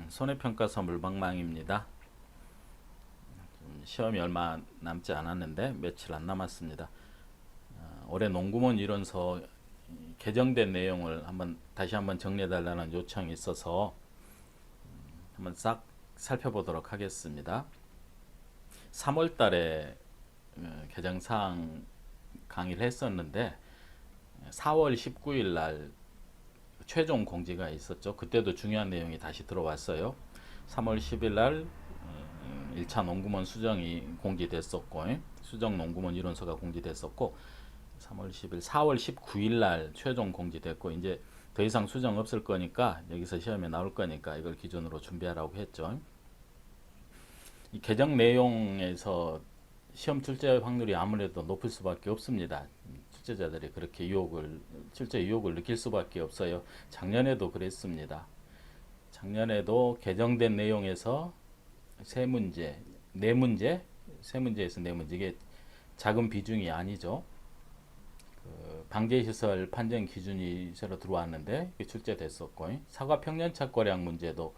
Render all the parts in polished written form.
손해평가서 물방망입니다. 시험이 얼마 남지 않았는데 며칠 안 남았습니다. 올해 농구몬 이론서 개정된 내용을 다시 한번 정리해달라는 요청이 있어서 한번 싹 살펴보도록 하겠습니다. 3월 달에 개정사항 강의를 했었는데 4월 19일 날 최종 공지가 있었죠. 그때도 중요한 내용이 다시 들어왔어요. 3월 10일 날 1차 농구몬 수정이 공지됐었고, 수정 농구몬 이론서가 공지됐었고, 3월 10일, 4월 19일 날 최종 공지됐고, 이제 더 이상 수정 없을 거니까 여기서 시험에 나올 거니까 이걸 기준으로 준비하라고 했죠. 이 개정 내용에서 시험 출제 확률이 아무래도 높을 수밖에 없습니다. 출제자들이 그렇게 출제 유혹을 느낄 수밖에 없어요. 작년에도 그랬습니다. 작년에도 개정된 내용에서 세 문제에서 네 문제, 이게 작은 비중이 아니죠. 방제시설 판정 기준이 새로 들어왔는데 출제됐었고, 사과 평년착고량 문제도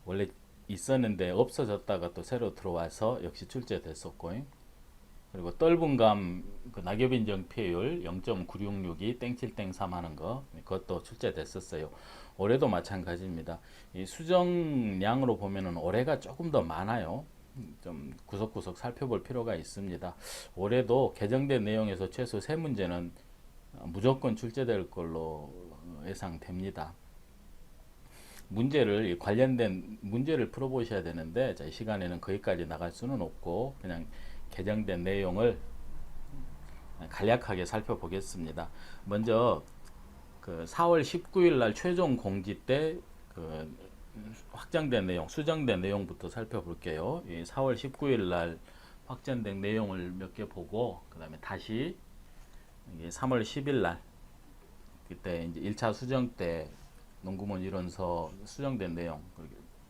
원래 있었는데 없어졌다가 또 새로 들어와서 역시 출제됐었고, 그리고 떫은감 낙엽인정 피해율 0.9662 땡칠땡3 하는 거, 그것도 출제됐었어요. 올해도 마찬가지입니다. 이 수정량으로 보면은 올해가 조금 더 많아요. 좀 구석구석 살펴볼 필요가 있습니다. 올해도 개정된 내용에서 최소 3문제는 무조건 출제될 걸로 예상됩니다. 관련된 문제를 풀어보셔야 되는데, 이 시간에는 거기까지 나갈 수는 없고, 그냥 개정된 내용을 간략하게 살펴보겠습니다. 먼저 4월 19일 날 최종 공지 때 확정된 내용, 수정된 내용부터 살펴볼게요. 4월 19일 날 확정된 내용을 몇 개 보고, 그 다음에 다시 3월 10일 날 그때 이제 1차 수정 때 농구몬 이론서 수정된 내용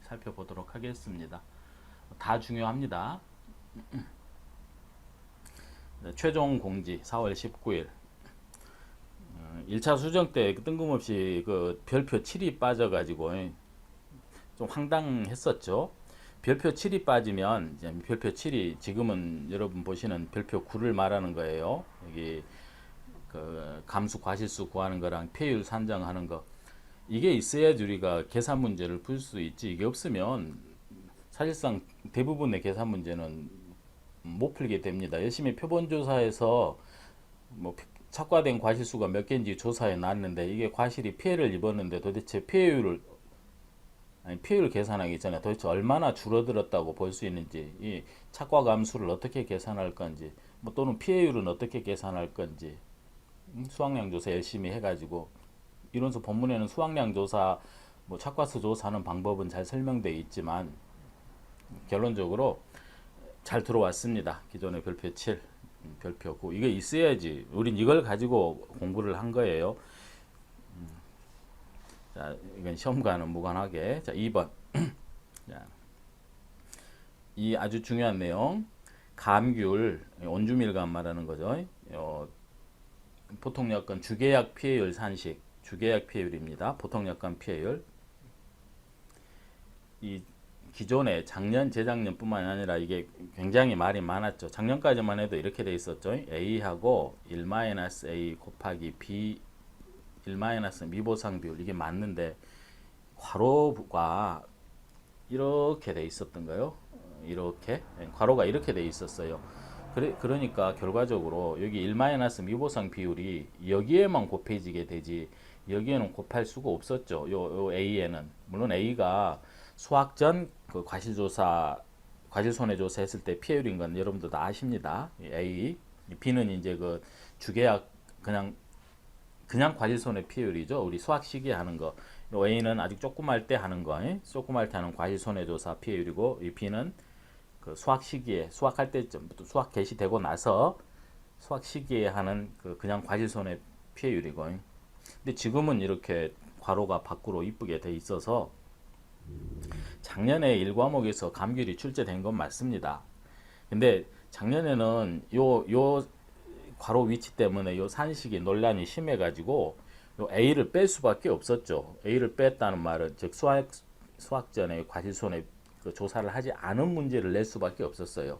살펴보도록 하겠습니다. 다 중요합니다. 최종 공지 4월 19일 1차 수정 때 뜬금없이 별표 7이 빠져가지고 좀 황당했었죠. 별표 7이 빠지면 이제 별표 7이 지금은 여러분 보시는 별표 9를 말하는 거예요. 여기 감수 과실수 구하는 거랑 폐율 산정하는 거, 이게 있어야지 우리가 계산 문제를 풀 수 있지. 이게 없으면 사실상 대부분의 계산 문제는 못 풀게 됩니다. 열심히 표본조사에서 척과된 과실수가 몇 개인지 조사해 놨는데, 이게 과실이 피해를 입었는데 도대체 피해율 계산하기 전에 도대체 얼마나 줄어들었다고 볼 수 있는지, 이 착과 감수를 어떻게 계산할 건지, 또는 피해율은 어떻게 계산할 건지, 수확량 조사 열심히 해가지고, 이론서 본문에는 수확량 조사, 착과수 조사하는 방법은 잘 설명되어 있지만 결론적으로 잘 들어왔습니다. 기존의 별표 7, 별표 9, 이게 있어야지. 우린 이걸 가지고 공부를 한 거예요. 자, 이건 시험과는 무관하게. 자, 2번. 자, 이 아주 중요한 내용. 감귤, 온주밀감 말하는 거죠. 보통약관 주계약 피해율 산식, 주계약 피해율입니다. 보통약관 피해율. 이 기존에 작년, 재작년뿐만 아니라 이게 굉장히 말이 많았죠. 작년까지만 해도 이렇게 돼 있었죠. A하고 1-A 곱하기 B 1- 미보상 비율, 이게 맞는데 괄호가 이렇게 돼 있었던 거요. 이렇게 괄호가 이렇게 돼 있었어요. 그러니까 결과적으로 여기 1- 미보상 비율이 여기에만 곱해지게 되지 여기에는 곱할 수가 없었죠. 요 A에는. 물론 A가 수학 전 과실손해조사 했을 때 피해율인 건 여러분도 다 아십니다. A. B는 이제 주계약 그냥 과실손해 피해율이죠. 우리 수학 시기에 하는 거. A는 아직 조그말 때 하는 거, 조그말 때 하는 과실손해조사 피해율이고, 이 B는 수학 시기에, 수학할 때쯤, 수학 개시되고 나서 수학 시기에 하는 그냥 과실손해 피해율이고. 근데 지금은 이렇게 괄호가 밖으로 이쁘게 돼 있어서 작년에 1과목에서 감귤이 출제된 건 맞습니다. 근데 작년에는 요 괄호 위치 때문에 요 산식이 논란이 심해가지고 요 A를 뺄 수밖에 없었죠. A를 뺐다는 말은 즉 수학전의 과실손해 그 조사를 하지 않은 문제를 낼 수밖에 없었어요.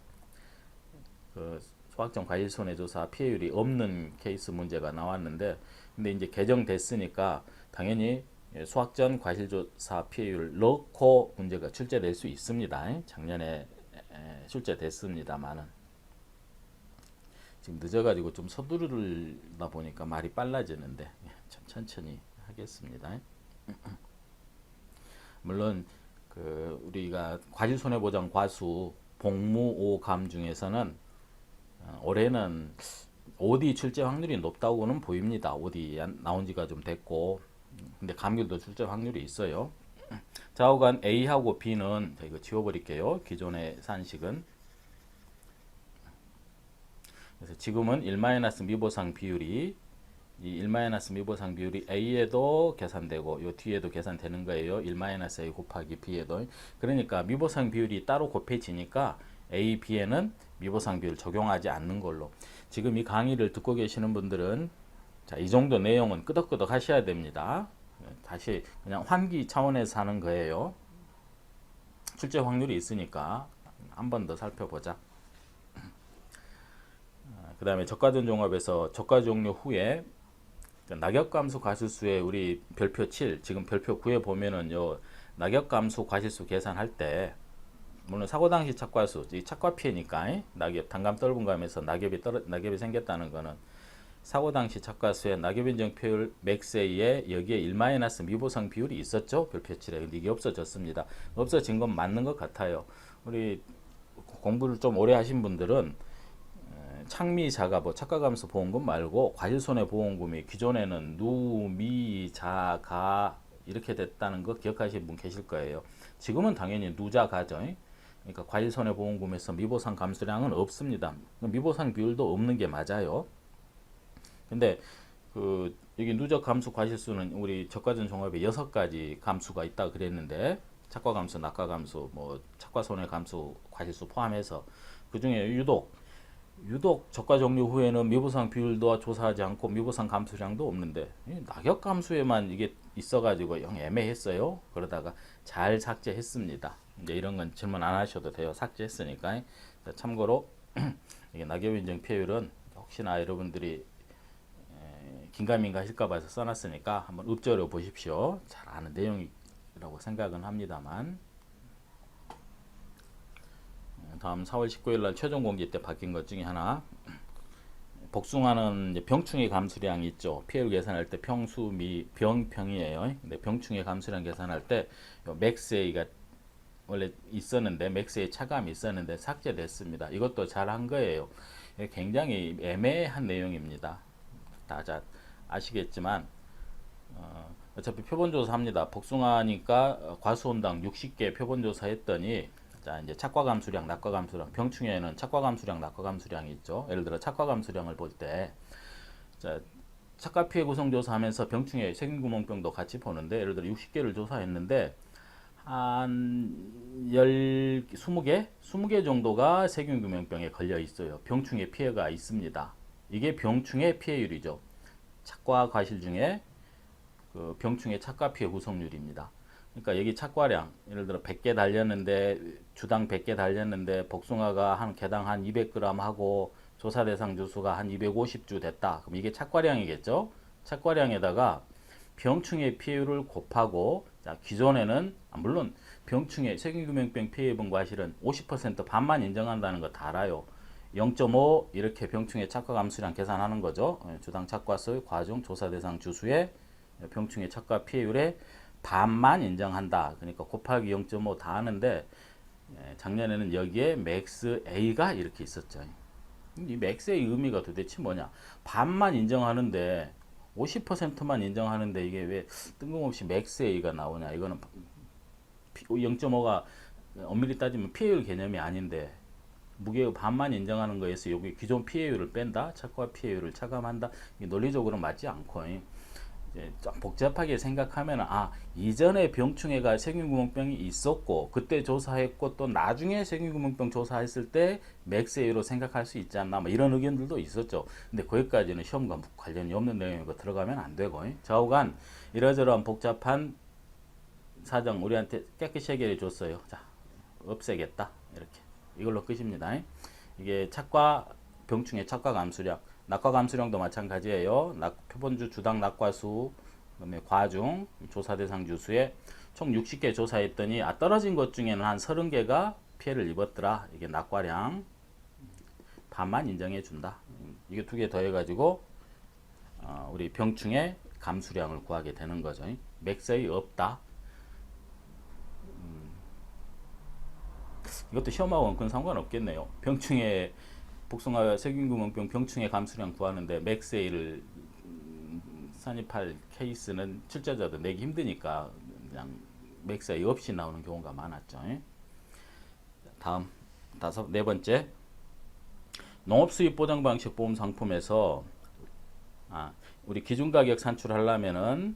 그 수학전 과실손해조사 피해율이 없는 케이스 문제가 나왔는데, 근데 이제 개정됐으니까 당연히 수학전 과실조사 피해율 넣고 문제가 출제될 수 있습니다. 작년에 출제됐습니다만은 지금 늦어가지고 좀 서두르다 보니까 말이 빨라지는데 천천히 하겠습니다. 물론 그 우리가 과실손해보장 과수 복무 5감 중에서는 올해는 OD 출제 확률이 높다고는 보입니다. OD 나온 지가 좀 됐고, 근데 감귤도 출제 확률이 있어요. 좌우간 A하고 B는 이거 지워버릴게요. 기존의 산식은. 그래서 지금은 1 미보상 비율이 이 1 미보상 비율이 A에도 계산되고 요 뒤에도 계산되는 거예요. 1 A 곱하기 B에도. 그러니까 미보상 비율이 따로 곱해지니까 A, B에는 미보상 비율 적용하지 않는 걸로. 지금 이 강의를 듣고 계시는 분들은 자, 이 정도 내용은 끄덕끄덕 하셔야 됩니다. 다시 그냥 환기 차원에서 하는 거예요. 출제 확률이 있으니까 한 번 더 살펴보자. 그 다음에 저가전 종합에서 저가 종료 후에 낙엽감수 과실수에 우리 별표 7, 지금 별표 9에 보면은 요 낙엽감수 과실수 계산할 때 물론 사고 당시 착과수, 이 착과 피해니까 낙엽 단감 떫은 감에서 낙엽이 생겼다는 거는 사고 당시 착과수의 낙엽 인정 표율 맥스에 여기에 1 미보상 비율이 있었죠. 별표 7에. 근데 이게 없어졌습니다. 없어진 건 맞는 것 같아요. 우리 공부를 좀 오래 하신 분들은 창미 자가 뭐 착과감수 보험금 말고 과실손해보험금이 기존에는 누, 미, 자, 가 이렇게 됐다는 거 기억하시는 분 계실 거예요. 지금은 당연히 누자 가죠. 그러니까 과실손해보험금에서 미보상 감수량은 없습니다. 미보상 비율도 없는 게 맞아요. 근데 그 여기 누적 감수 과실수는 우리 저가전 종합에 6가지 감수가 있다 그랬는데 착과 감수, 낙과 감수, 뭐 착과 손해 감수, 과실수 포함해서 그 중에 유독 저가 종료 후에는 미보상 비율도 조사하지 않고 미보상 감수량도 없는데 낙엽 감수에만 이게 있어가지고 영 애매했어요. 그러다가 잘 삭제했습니다. 이제 이런 건 질문 안 하셔도 돼요. 삭제했으니까. 참고로 이게 낙엽 인정 피해율은 혹시나 여러분들이 긴가민가 하실까 봐서 써놨으니까 한번 읊조려 보십시오. 잘 아는 내용이라고 생각은 합니다만. 다음 4월 19일 날 최종 공지 때 바뀐 것 중에 하나, 복숭아는 이제 병충해 감수량이 있죠. 피해율 계산할 때 평수 미 병평이에요. 근데 병충해 감수량 계산할 때 맥스A가 원래 있었는데 맥스A 차감이 있었는데 삭제됐습니다. 이것도 잘한 거예요. 굉장히 애매한 내용입니다. 다 아시겠지만 어차피 표본조사 합니다. 복숭아니까 과수원당 60개 표본조사 했더니 자, 이제 착과 감수량, 낙과 감수량, 병충해에는 착과 감수량, 낙과 감수량이 있죠. 예를 들어 착과 감수량을 볼 때, 자, 착과 피해 구성 조사하면서 병충해 세균구멍병도 같이 보는데, 예를 들어 60개를 조사했는데 한 20개 정도가 세균구멍병에 걸려 있어요. 병충해 피해가 있습니다. 이게 병충해 피해율이죠. 착과 과실 중에 그 병충해 착과 피해 구성률입니다. 그러니까 여기 착과량 예를 들어 100개 달렸는데 주당 100개 달렸는데 복숭아가 한 개당 한 200g 하고 조사 대상 주수가 한 250주 됐다. 그럼 이게 착과량이겠죠. 착과량에다가 병충해 피해율을 곱하고 자, 기존에는 물론 병충해 세균규명병 피해 입은 과실은 50% 반만 인정한다는 거 다 알아요. 0.5 이렇게 병충해 착과 감수량 계산하는 거죠. 주당 착과수 과중 조사 대상 주수의 병충해 착과 피해율의 반만 인정한다. 그러니까 곱하기 0.5 다 하는데 작년에는 여기에 맥스 A가 이렇게 있었죠. 이 맥스 A 의미가 도대체 뭐냐? 반만 인정하는데 50%만 인정하는데 이게 왜 뜬금없이 맥스 A가 나오냐? 이거는 0.5가 엄밀히 따지면 피해율 개념이 아닌데 무게 반만 인정하는 거에서 여기 기존 피해율을 뺀다. 착과 피해율을 차감한다. 이게 논리적으로 맞지 않고 좀 복잡하게 생각하면 이전에 병충해가 세균구멍병이 있었고 그때 조사했고 또 나중에 세균구멍병 조사했을 때 맥스A로 생각할 수 있지 않나 뭐 이런 의견들도 있었죠. 근데 거기까지는 시험과 관련이 없는 내용이고 들어가면 안 되고 좌우간 이러저러한 복잡한 사정 우리한테 깨끗이 해결해 줬어요. 자, 없애겠다 이렇게 이걸로 끝입니다. 이게 착과 병충해 착과 감수량 낙과 감수량도 마찬가지예요. 표본주 주당 낙과수, 그다음에 과중, 조사 대상 주수에 총 60개 조사했더니 떨어진 것 중에는 한 30개가 피해를 입었더라. 이게 낙과량 반만 인정해 준다. 이게 두 개 더해가지고 우리 병충해 감수량을 구하게 되는 거죠. 맥스A 없다. 이것도 시험하고 큰 상관없겠네요. 병충해 복숭아 세균구멍병 병충해 감수량 구하는데 맥스A를 산입할 케이스는 출제자도 내기 힘드니까 그냥 맥스A 없이 나오는 경우가 많았죠. 다음 네 번째 농업수입 보장 방식 보험 상품에서 우리 기준가격 산출하려면은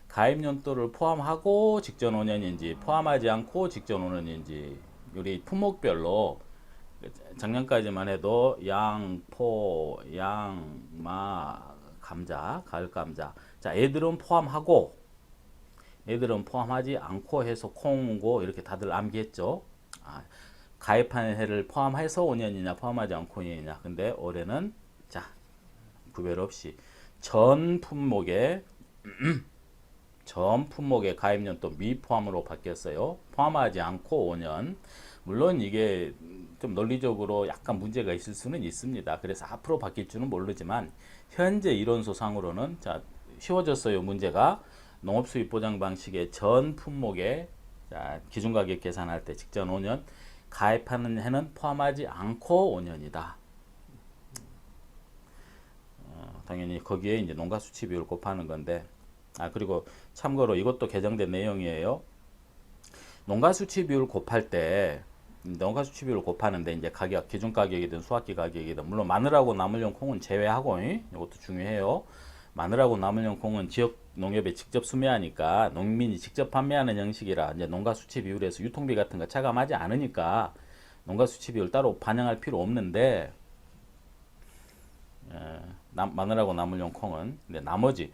가입 연도를 포함하고 직전 5년인지 포함하지 않고 직전 5년인지 우리 품목별로 작년까지만 해도 양, 포, 양, 마, 감자, 가을 감자. 자, 애들은 포함하고, 애들은 포함하지 않고 해서 콩고 이렇게 다들 암기했죠. 가입한 해를 포함해서 5년이냐, 포함하지 않고 5년이냐. 근데 올해는 자, 구별 없이 전 품목에 가입 연도 미포함으로 바뀌었어요. 포함하지 않고 5년. 물론 이게 좀 논리적으로 약간 문제가 있을 수는 있습니다. 그래서 앞으로 바뀔 줄은 모르지만 현재 이론서 상으로는 자 쉬워졌어요. 문제가 농업수입 보장 방식의 전 품목에 기준가격 계산할 때 직전 5년 가입하는 해는 포함하지 않고 5년이다. 당연히 거기에 이제 농가 수치 비율 곱하는 건데 그리고 참고로 이것도 개정된 내용이에요. 농가 수치 비율 곱할 때 농가 수치 비율을 곱하는데 이제 가격 기준 가격이든 수확기 가격이든 물론 마늘하고 나물용 콩은 제외하고 이것도 중요해요. 마늘하고 나물용 콩은 지역 농협에 직접 수매하니까 농민이 직접 판매하는 형식이라 이제 농가 수치 비율에서 유통비 같은 거 차감하지 않으니까 농가 수치 비율 따로 반영할 필요 없는데 마늘하고 나물용 콩은 근데 나머지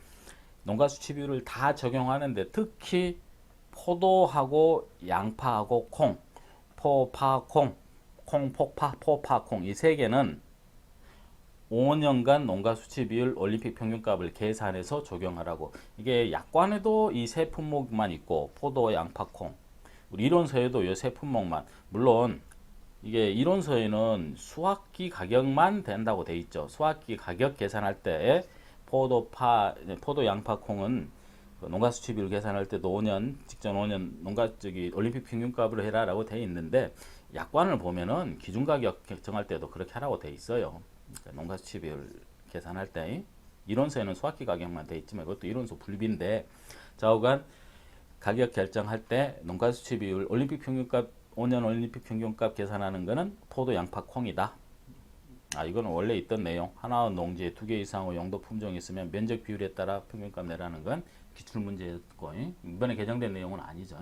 농가 수치 비율을 다 적용하는데 특히 포도하고 양파하고 콩, 포파콩, 콩포파, 포파콩 이 세 개는 5년간 농가 수치 비율 올림픽 평균값을 계산해서 적용하라고. 이게 약관에도 이 세 품목만 있고 포도, 양파, 콩. 우리 이론서에도 이 세 품목만. 물론 이게 이론서에는 수확기 가격만 된다고 돼 있죠. 수확기 가격 계산할 때 포도, 양파, 콩은 농가 수치 비율 계산할 때도 5년, 직전 5년 농가 올림픽 평균값으로 해라라고 돼 있는데 약관을 보면은 기준 가격 정할 때도 그렇게 하라고 돼 있어요. 그러니까 농가 수치 비율 계산할 때 이론서에는 수확기 가격만 돼 있지만 이것도 이론서 불비인데 좌우간 가격 결정할 때 농가 수치 비율 올림픽 평균값 5년 올림픽 평균값 계산하는 거는 포도, 양파, 콩이다. 이거는 원래 있던 내용. 하나의 농지에 2개 이상의 용도 품종이 있으면 면적 비율에 따라 평균값 내라는 건 기출 문제였고 이번에 개정된 내용은 아니죠.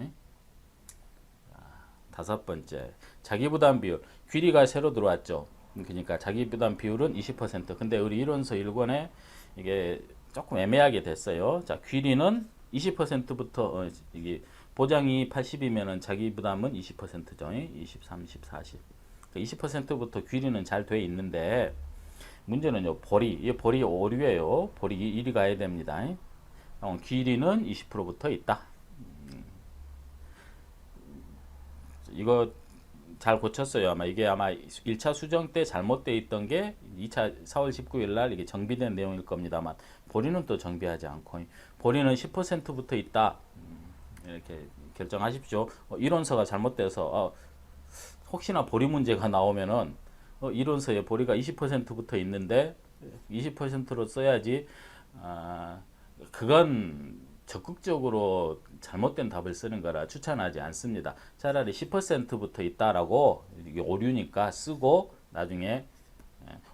다섯 번째 자기부담 비율 귀리가 새로 들어왔죠. 그러니까 자기부담 비율은 20%. 근데 우리 이론서 1권에 이게 조금 애매하게 됐어요. 자, 귀리는 20%부터 이게 보장이 80이면은 자기부담은 20%죠. 20, 30, 40. 20%부터 귀리는 잘 돼 있는데 문제는요. 이 볼이 오류예요. 볼이 1이 가야 됩니다. 귀리는 20%부터 있다. 이거 잘 고쳤어요. 이게 아마 1차 수정 때 잘못되어 있던 게 2차 4월 19일 날 이게 정비된 내용일 겁니다만 보리는 또 정비하지 않고 보리는 10%부터 있다. 이렇게 결정하십시오. 이론서가 잘못돼서 혹시나 보리 문제가 나오면은 이론서에 보리가 20%부터 있는데 20%로 써야지. 그건 적극적으로 잘못된 답을 쓰는 거라 추천하지 않습니다. 차라리 10%부터 있다라고 이게 오류니까 쓰고 나중에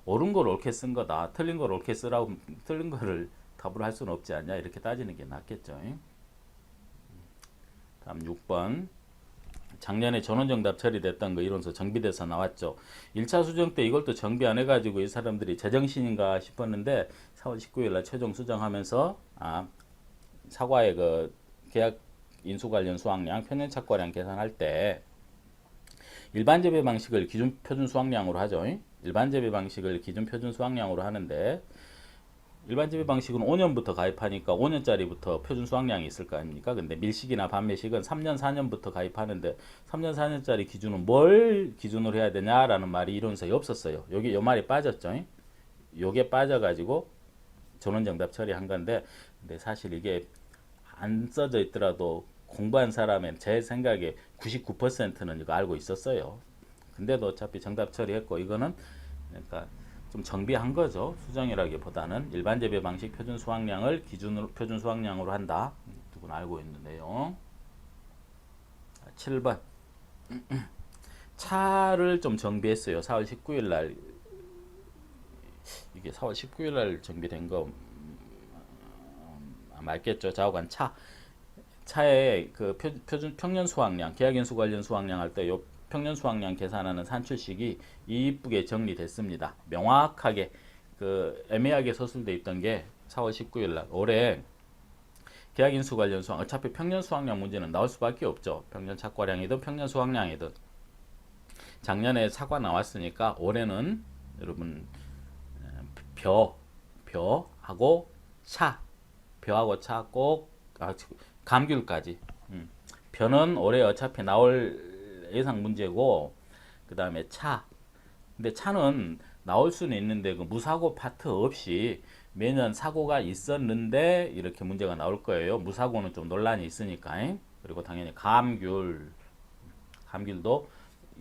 옳은 걸 옳게 쓴 거다. 틀린 걸 옳게 쓰라고 틀린 거를 답을 할 수는 없지 않냐 이렇게 따지는 게 낫겠죠. 다음 6번. 작년에 전원정답 처리됐던 거 이론서 정비돼서 나왔죠. 1차 수정 때 이걸 또 정비 안 해가지고 이 사람들이 제정신인가 싶었는데 4월 19일 날 최종 수정하면서 사과의 그 계약 인수 관련 수확량 평년 착과량 계산할 때 일반 재배 방식을 기준 표준 수확량으로 하죠. 일반 재배 방식을 기준 표준 수확량으로 하는데 일반 재배 방식은 5년부터 가입하니까 5년짜리부터 표준 수확량이 있을 거 아닙니까? 근데 밀식이나 반매식은 3년, 4년부터 가입하는데 3년, 4년짜리 기준은 뭘 기준으로 해야 되냐라는 말이 이론서에 없었어요. 여기 요 말이 빠졌죠. 요게 빠져가지고 전원정답 처리한 건데 근데 사실 이게 안 써져 있더라도 공부한 사람은 제 생각에 99%는 이거 알고 있었어요. 근데도 어차피 정답 처리했고 이거는 그러니까 좀 정비한 거죠. 수정이라기보다는 일반 재배 방식 표준 수확량을 기준으로 표준 수확량으로 한다. 누구나 알고 있는 내용. 7번. 차를 좀 정비했어요. 4월 19일 날 이게 4월 19일 날 정비된 거 맞겠죠. 좌우간 차에 그 표준 평년 수확량, 계약인수 관련 수확량 할 때 요 평년 수확량 계산하는 산출식이 이쁘게 정리됐습니다. 명확하게 그 애매하게 서술돼 있던 게 4월 19일 날 올해 계약인수 관련 수확 어차피 평년 수확량 문제는 나올 수밖에 없죠. 평년 착과량이든 평년 수확량이든 작년에 사과 나왔으니까 올해는 여러분 벼하고 벼하고 차 꼭 감귤까지. 벼는 올해 어차피 나올 예상 문제고 그 다음에 차. 근데 차는 나올 수는 있는데 그 무사고 파트 없이 매년 사고가 있었는데 이렇게 문제가 나올 거예요. 무사고는 좀 논란이 있으니까. 그리고 당연히 감귤도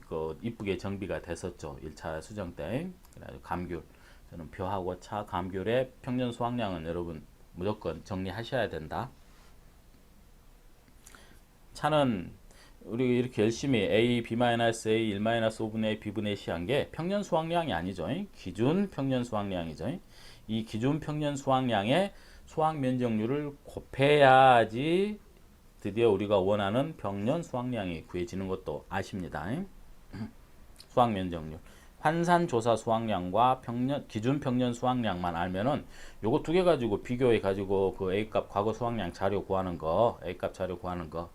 그 이쁘게 정비가 됐었죠. 1차 수정 때. 그래가지고 감귤. 저는 벼하고 차, 감귤의 평년 수확량은 여러분 무조건 정리하셔야 된다. 차는 우리 이렇게 열심히 A, B-A, 1-5분의 A, B분의 C 한 게 평년 수확량이 아니죠. 기준 평년 수확량이죠. 이 기준 평년 수확량의 수확 면적률을 곱해야지 드디어 우리가 원하는 평년 수확량이 구해지는 것도 아십니다. 수확 면적률. 환산 조사 수확량과 기준 평년 수확량만 알면은 요거 두 개 가지고 비교해 가지고 그 A값 과거 수확량 자료 구하는 거, A값 자료 구하는 거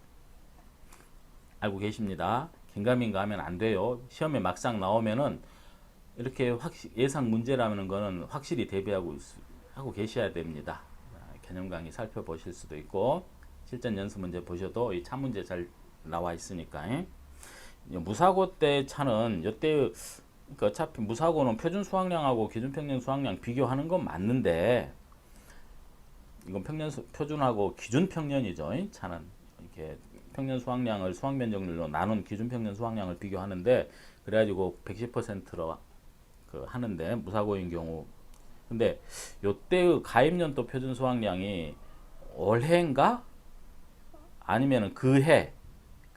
알고 계십니다. 긴가민가 하면 안 돼요. 시험에 막상 나오면은 이렇게 예상 문제라는 거는 확실히 대비하고 하고 계셔야 됩니다. 개념 강의 살펴보실 수도 있고 실전 연습 문제 보셔도 이 차 문제 잘 나와 있으니까. 무사고 때 차는 이때 그러니까 어차피 무사고는 표준 수확량하고 기준 평년 수확량 비교하는 건 맞는데 이건 표준하고 기준 평년이죠. 차는 이렇게 평년 수확량을 수확 면적률로 나눈 기준 평년 수확량을 비교하는데 그래가지고 110%로 하는데 무사고인 경우 근데 요때의 가입년도 표준 수확량이 올해인가 아니면은 그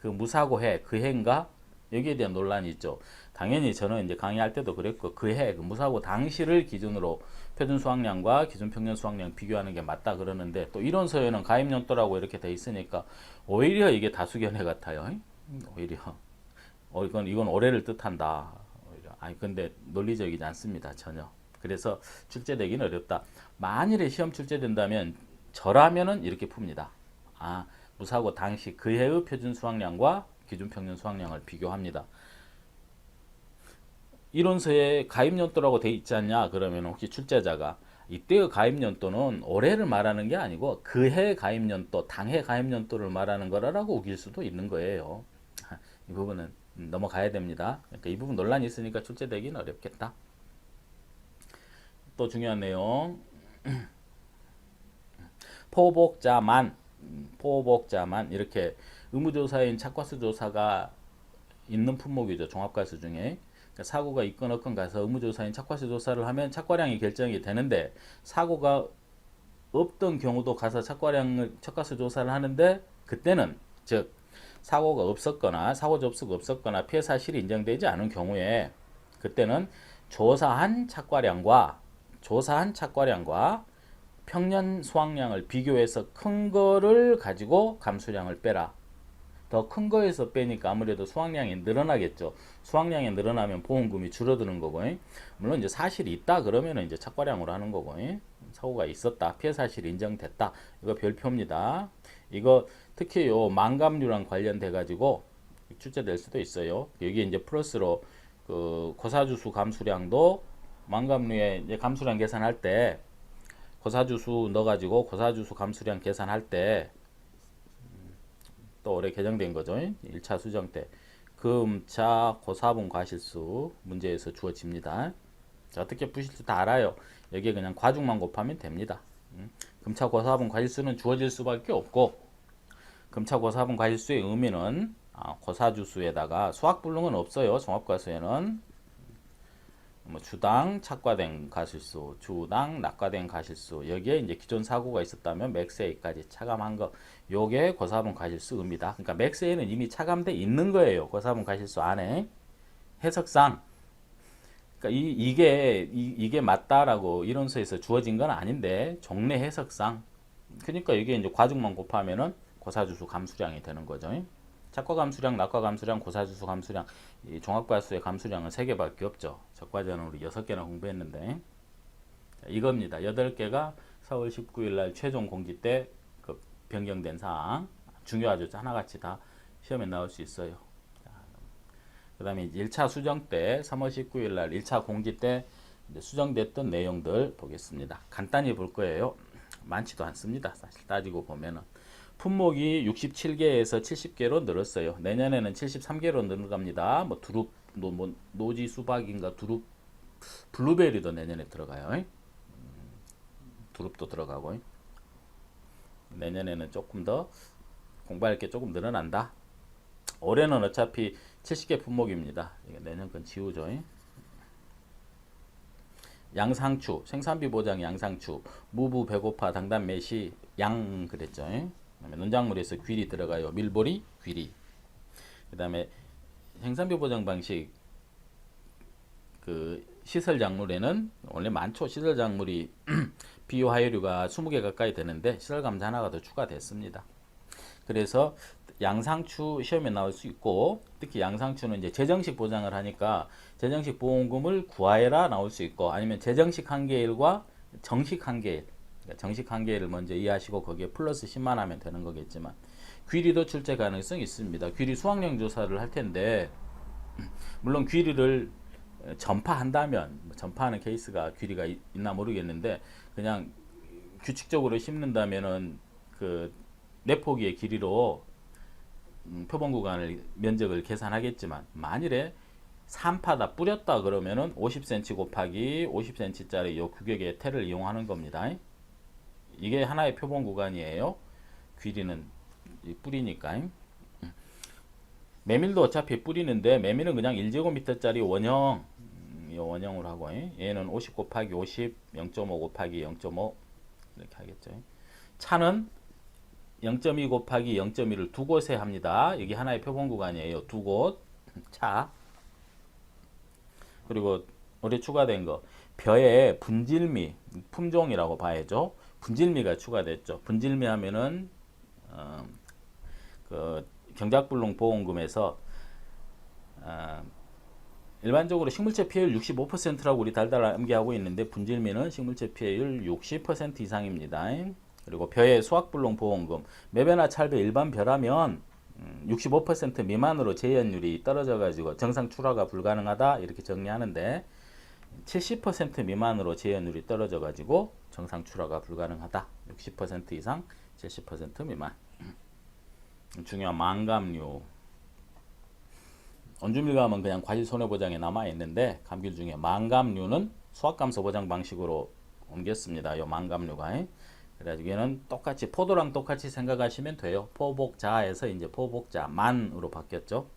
무사고 해 그 해인가 여기에 대한 논란이 있죠. 당연히 저는 이제 강의할 때도 그랬고 그 무사고 당시를 기준으로 표준 수확량과 기준 평년 수확량 비교하는 게 맞다 그러는데 또 이론서에는 가입연도라고 이렇게 돼 있으니까 오히려 이게 다수견해 같아요. 오히려 이건 올해를 뜻한다. 오히려. 아니 근데 논리적이지 않습니다 전혀. 그래서 출제되기는 어렵다. 만일에 시험 출제된다면 저라면은 이렇게 풉니다. 무사고 당시 그 해의 표준 수확량과 기준 평년 수확량을 비교합니다. 이론서에 가입연도라고 돼 있지 않냐 그러면 혹시 출제자가 이때의 가입연도는 올해를 말하는 게 아니고 그해 가입연도 당해 가입연도를 말하는 거라고 우길 수도 있는 거예요. 이 부분은 넘어가야 됩니다. 그러니까 이 부분 논란이 있으니까 출제되기는 어렵겠다. 또 중요한 내용 포복자만 이렇게 의무조사인 착과수 조사가 있는 품목이죠. 종합과수 중에 사고가 있건 없건 가서 의무조사인 착과수 조사를 하면 착과량이 결정이 되는데 사고가 없던 경우도 가서 착과수 조사를 하는데 그때는 즉 사고가 없었거나 사고 접수가 없었거나 피해 사실이 인정되지 않은 경우에 그때는 조사한 착과량과 평년 수확량을 비교해서 큰 거를 가지고 감수량을 빼라. 더 큰 거에서 빼니까 아무래도 수확량이 늘어나겠죠. 수확량이 늘어나면 보험금이 줄어드는 거고, 물론 이제 사실이 있다 그러면은 이제 착과량으로 하는 거고, 사고가 있었다, 피해 사실이 인정됐다, 이거 별표입니다. 이거 특히 요 망감류랑 관련돼 가지고 출제될 수도 있어요. 여기 이제 플러스로 그 고사주수 감수량도 망감류의 이제 감수량 계산할 때 고사주수 넣어가지고 고사주수 감수량 계산할 때 또 올해 개정된 거죠. 1차 수정 때 금차 고사분 과실수 문제에서 주어집니다. 자, 어떻게 푸실지 다 알아요. 여기에 그냥 과중만 곱하면 됩니다. 금차 고사분 과실수는 주어질 수밖에 없고, 금차 고사분 과실수의 의미는 고사주수에다가 수학불능은 없어요. 종합과수에는 뭐 주당 착과된 과실수, 주당 낙과된 과실수, 여기에 이제 기존 사고가 있었다면 맥스에까지 차감한 거, 요게 고사분 과실수 의미다. 그러니까 맥스에는 이미 차감돼 있는 거예요. 고사분 과실수 안에. 해석상 그러니까 이게 맞다라고 이론서에서 주어진 건 아닌데 종래 해석상, 그러니까 이게 이제 과중만 곱하면은 고사주수 감수량이 되는 거죠. 착과 감수량, 낙과 감수량, 고사주수 감수량, 이 종합과수의 감수량은 3개밖에 없죠. 적과제는 우리 6개나 공부했는데, 이겁니다. 8개가 4월 19일 날 최종 공지 때 그 변경된 사항, 중요하죠. 하나같이 다 시험에 나올 수 있어요. 그 다음에 1차 수정 때 3월 19일 날 1차 공지 때 수정됐던 내용들 보겠습니다. 간단히 볼 거예요. 많지도 않습니다. 사실 따지고 보면은. 품목이 67개에서 70개로 늘었어요. 내년에는 73개로 늘어갑니다. 뭐 두릅, 뭐 노지 수박인가 두릅, 블루베리도 내년에 들어가요. 두릅도 들어가고. 내년에는 조금 더 공부할 게 조금 늘어난다. 올해는 어차피 70개 품목입니다. 내년 건 지우죠. 양상추, 생산비 보장 양상추, 무부 배고파 당단 매시 양 그랬죠. 그다음에 논작물에서 귀리 들어가요. 밀보리, 귀리. 그다음에 생산비 보장 방식 그 시설 작물에는 원래 많죠. 시설 작물이 비료 하유류가 20개 가까이 되는데 시설 감사 하나가 더 추가됐습니다. 그래서 양상추 시험에 나올 수 있고, 특히 양상추는 이제 재정식 보장을 하니까 재정식 보험금을 구하해라 나올 수 있고, 아니면 재정식 한계일과 정식 한계일, 정식 한계를 먼저 이해하시고 거기에 플러스 10만 하면 되는 거겠지만, 귀리도 출제 가능성이 있습니다. 귀리 수확량 조사를 할 텐데, 물론 귀리를 전파한다면, 전파하는 케이스가 귀리가 있나 모르겠는데, 그냥 규칙적으로 심는다면은 그 내포기의 길이로 표본 구간을 면적을 계산하겠지만, 만일에 3파다 뿌렸다 그러면은 50cm 곱하기 50cm짜리 요 규격의 태를 이용하는 겁니다. 이게 하나의 표본 구간이에요. 귀리는 뿌리니까. 메밀도 어차피 뿌리는데, 메밀은 그냥 1제곱미터짜리 원형, 원형으로 하고, 얘는 50 곱하기 50, 0.5 곱하기 0.5 이렇게 하겠죠. 차는 0.2 곱하기 0.2를 두 곳에 합니다. 이게 하나의 표본 구간이에요. 두 곳. 차. 그리고 올해 추가된 거, 벼에 분질미, 품종이라고 봐야죠. 분질미가 추가됐죠. 분질미 하면은 그 경작불능 보험금에서 일반적으로 식물체 피해율 65%라고 우리 달달 암기하고 있는데, 분질미는 식물체 피해율 60% 이상입니다. 그리고 벼의 수확불능 보험금, 매배나 찰배 일반 벼라면 65% 미만으로 재현율이 떨어져 가지고 정상 출하가 불가능하다 이렇게 정리하는데, 70% 미만으로 재현율이 떨어져 가지고 정상 출하가 불가능하다. 60% 이상, 70% 미만. 중요한 망감류. 원주밀감은 그냥 과실 손해보장에 남아있는데, 감귤 중에 망감류는 수확감소 보장 방식으로 옮겼습니다. 요 망감류가. 그래가지고 얘는 똑같이 포도랑 똑같이 생각하시면 돼요. 포복자에서 이제 포복자 만으로 바뀌었죠.